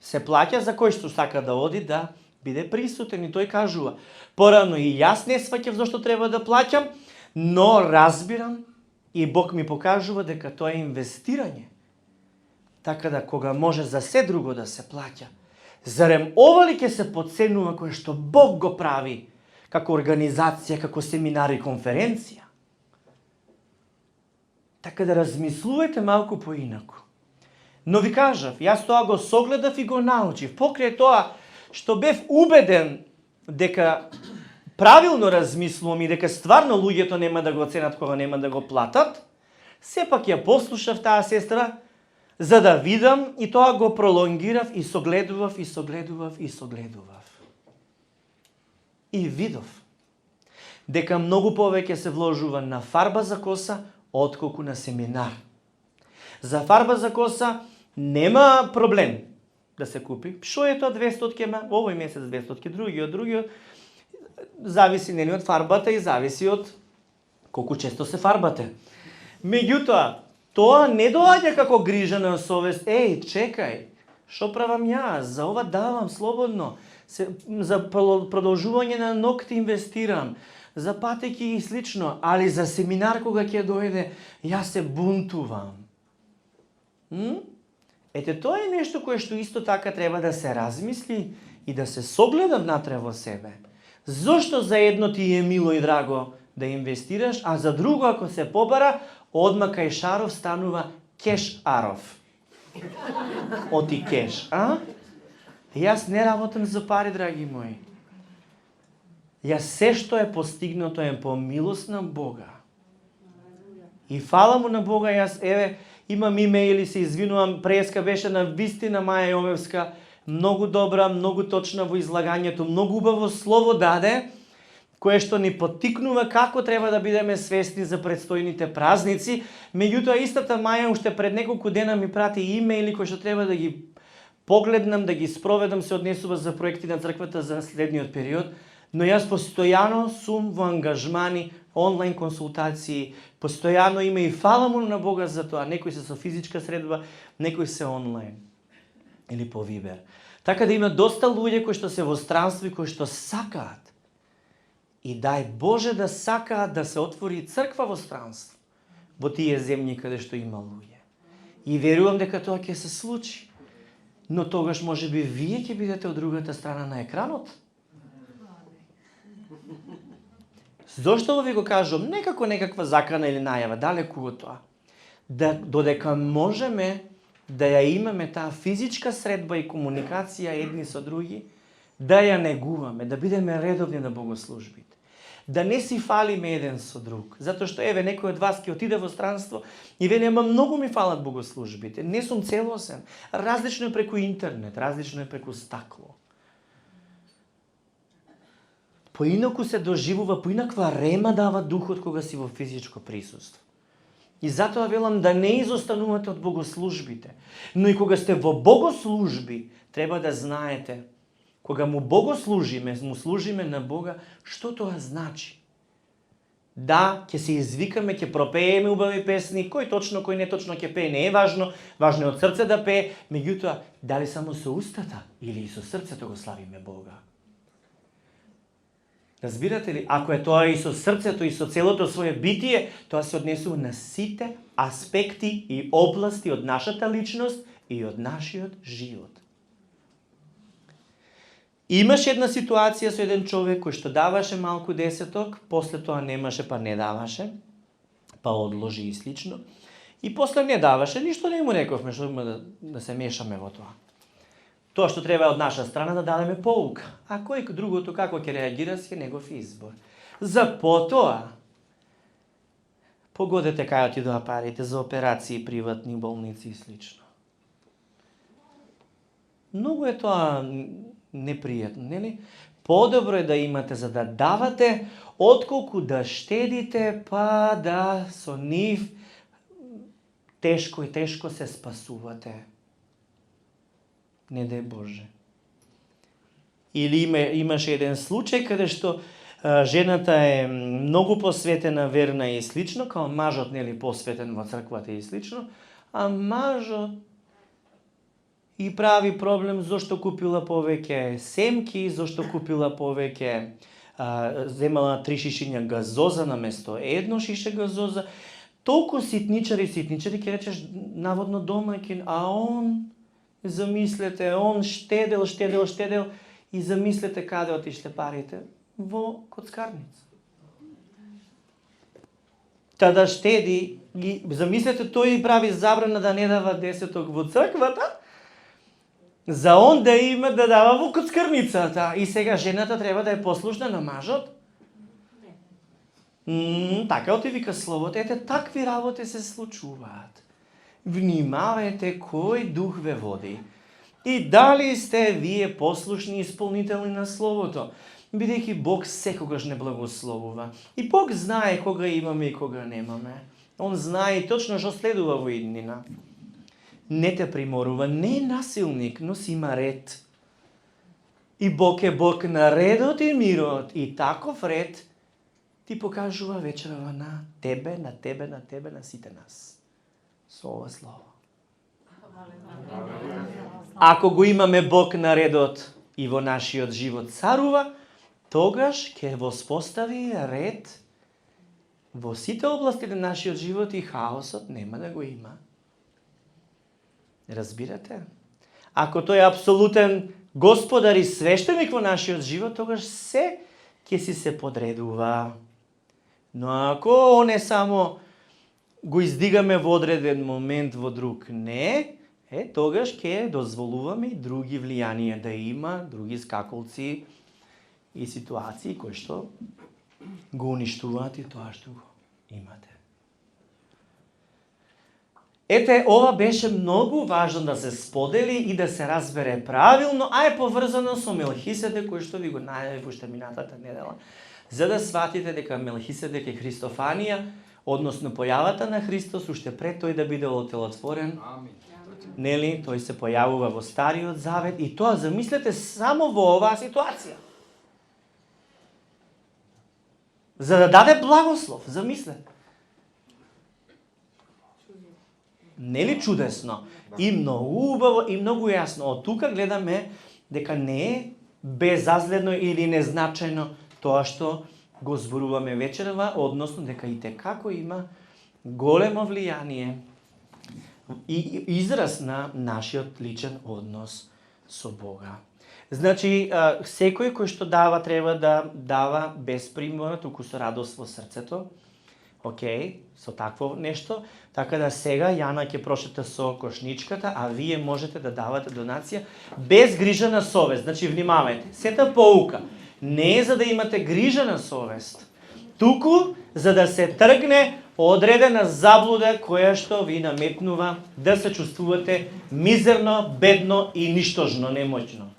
Се плаќа за кој што сака да оди да биде присутен и тој кажува: порано и јас не сваќав зашто треба да плаќам, но разбирам и Бог ми покажува дека тоа е инвестирање. Така да кога може за се друго да се плаќа, зарем ова ли ќе се подценува кое што Бог го прави како организација, како семинар и конференција? Така да размислувајте малку поинаку. Но ви кажав, јас тоа го согледав и го научив. Покрај тоа што бев убеден дека правилно размислувам и дека стварно луѓето нема да го оценат кога нема да го платат, сепак ја послушав таа сестра, за да видам и тоа го пролонгирав и согледував. И видов дека многу повеќе се вложува на фарба за коса отколку на семинар. За фарба за коса Нема проблем да се купи. Што е тоа 200 кема? Овој месец 200, другиот. Зависи нели од фарбата и зависи од колку често се фарбате. Меѓутоа, тоа не доаѓа како грижа на совест. Еј, чекај, што правам јас? За ова давам слободно. За продолжување на ногти инвестирам. За патеки и слично. Али за семинар кога ќе дојде, јас се бунтувам. Ете, тоа е нешто кое што исто така треба да се размисли и да се согледа внатре во себе. Зошто за едно ти е мило и драго да инвестираш, а за друго ако се побара, одма кај Шаров станува кеш Аров. Оти кеш, а? Јас не работам за пари, драги мои. Јас се што е постигнато е по милост на Бога. И фала му на Бога, јас, еве, имам имејли, се извинувам, преска беше на вистина Маја Јовевска, многу добра, многу точна во излагањето, многу убаво слово даде, кое што ни поттикнува како треба да бидеме свесни за предстојните празници. Меѓутоа, истата Маја уште пред неколку дена ми прати имејли кои што треба да ги погледнам, да ги спроведам, се однесува за проекти на црквата за следниот период, но јас постојано сум во ангажмани, онлайн консултации, постојано има и фала му на Бога за тоа. Некои се со физичка средба, некои се онлайн или по Вибер. Така да има доста луѓе кои што се во странство и кои што сакаат. И дај Боже да сакаат да се отвори црква во странство, во тие земји каде што има луѓе. И верувам дека тоа ќе се случи. Но тогаш можеби вие ќе бидете од другата страна на екранот. Зошто ви го кажам? Некаква закана или најава, далеку од тоа. Додека можеме да ја имаме таа физичка средба и комуникација едни со други, да ја негуваме, да бидеме редовни на богослужбите. Да не си фалиме еден со друг. Затоа што, еве, некој од вас ќе отиде во странство и вели, ама многу ми фалат богослужбите. Не сум целосен. Различно е преку интернет, различно е преку стакло. Поинаку се доживува, поинаква рема дава духот кога си во физичко присуство. И затоа велам да не изостанувате од богослужбите. Но и кога сте во богослужби, треба да знаете, кога му богослужиме, му служиме на Бога, што тоа значи? Да, ќе се извикаме, ќе пропееме убави песни, кој точно, кој не точно ќе пее, не е важно, важно е од срце да пее, меѓутоа, дали само со устата или и со срцето го славиме Бога? Разбирате ли? Ако е тоа и со срцето и со целото свое битие, тоа се однесува на сите аспекти и области од нашата личност и од нашиот живот. Имаше една ситуација со еден човек кој што даваше малку десеток, после тоа немаше па не даваше, па одложи и слично. И после не даваше, ништо не му рековме што има да се мешаме во тоа. Тоа што треба од наша страна да дадеме поука, а кој другото како ќе реагира си е негов избор. За потоа, погодете кај отидоа парите за операции, приватни болници и слично. Многу е тоа непријатно, нели? Подобро е да имате за да давате, отколку да штедите, па да со нив тешко и тешко се спасувате. Не дај Боже. Или имаше еден случај каде што жената е многу посветена, верна и слично, као мажот нели посветен во црквата и слично, а мажот и прави проблем зошто купила повеќе семки, зошто купила повеќе, земала 3 шишиња газоза наместо едно шише газоза. Толку ситничари, ќе речеш наводно домаќин, а он, замислете, он штедел и замислете каде отишле парите? Во коцкарница. Та да штеди, замислете, тој прави забрана да не дава десеток во црквата, за он да има да дава во коцкарницата. И сега жената треба да е послушна на мажот? Така оти вика словото. Ете, такви работи се случуваат. Внимавајте кој дух ве води. И дали сте вие послушни исполнители на Словото? Бидејќи Бог секогаш не благословува. И Бог знае кога имаме и кога немаме. Он знае точно што следува во иднина. не те приморува, не е насилник, но си има ред. И Бог е Бог на редот и мирот. И таков ред ти покажува вечерава на тебе, на тебе, на тебе, на сите нас. Со ова слово. Ако го имаме Бог на редот и во нашиот живот царува, тогаш ќе воспостави ред во сите области на нашиот живот и хаосот нема да го има. Разбирате? Ако тој е апсолутен Господар и свештеник во нашиот живот, тогаш се ќе си се подредува. Но ако не само го издигаме во одреден момент во друг не, тогаш ќе дозволуваме и други влијанија да има, други скаколци и ситуации кои што го уништуваат и тоа што го имате. Ете, ова беше многу важно да се сподели и да се разбере правилно, а е поврзано со Мелхиседек, кој што ви го најавив уште минатата недела, за да сватите дека Мелхиседек е Христофанија, односно појавата на Христос, уште пред тој да биде оtelotворен. Нели, тој се појавува во Стариот Завет и тоа замислете само во оваа ситуација. За да даде благослов, замислете. Нели чудесно? И многу убаво и многу јасно. Од тука гледаме дека не е безазледно или незначајно тоа што го зборуваме вечерва, односно дека и како има големо влијание и израз на нашиот личен однос со Бога. Значи, секој кој што дава, треба да дава без примора, туку со радост во срцето. Океј, со такво нешто. Така да сега Јана ќе прошета со кошничката, а вие можете да давате донација без грижа на совест. Значи, внимавајте, сета поука не е за да имате грижа на совест, туку за да се тргне одредена заблуда која што ви наметнува да се чувствувате мизерно, бедно и ништожно, немоќно.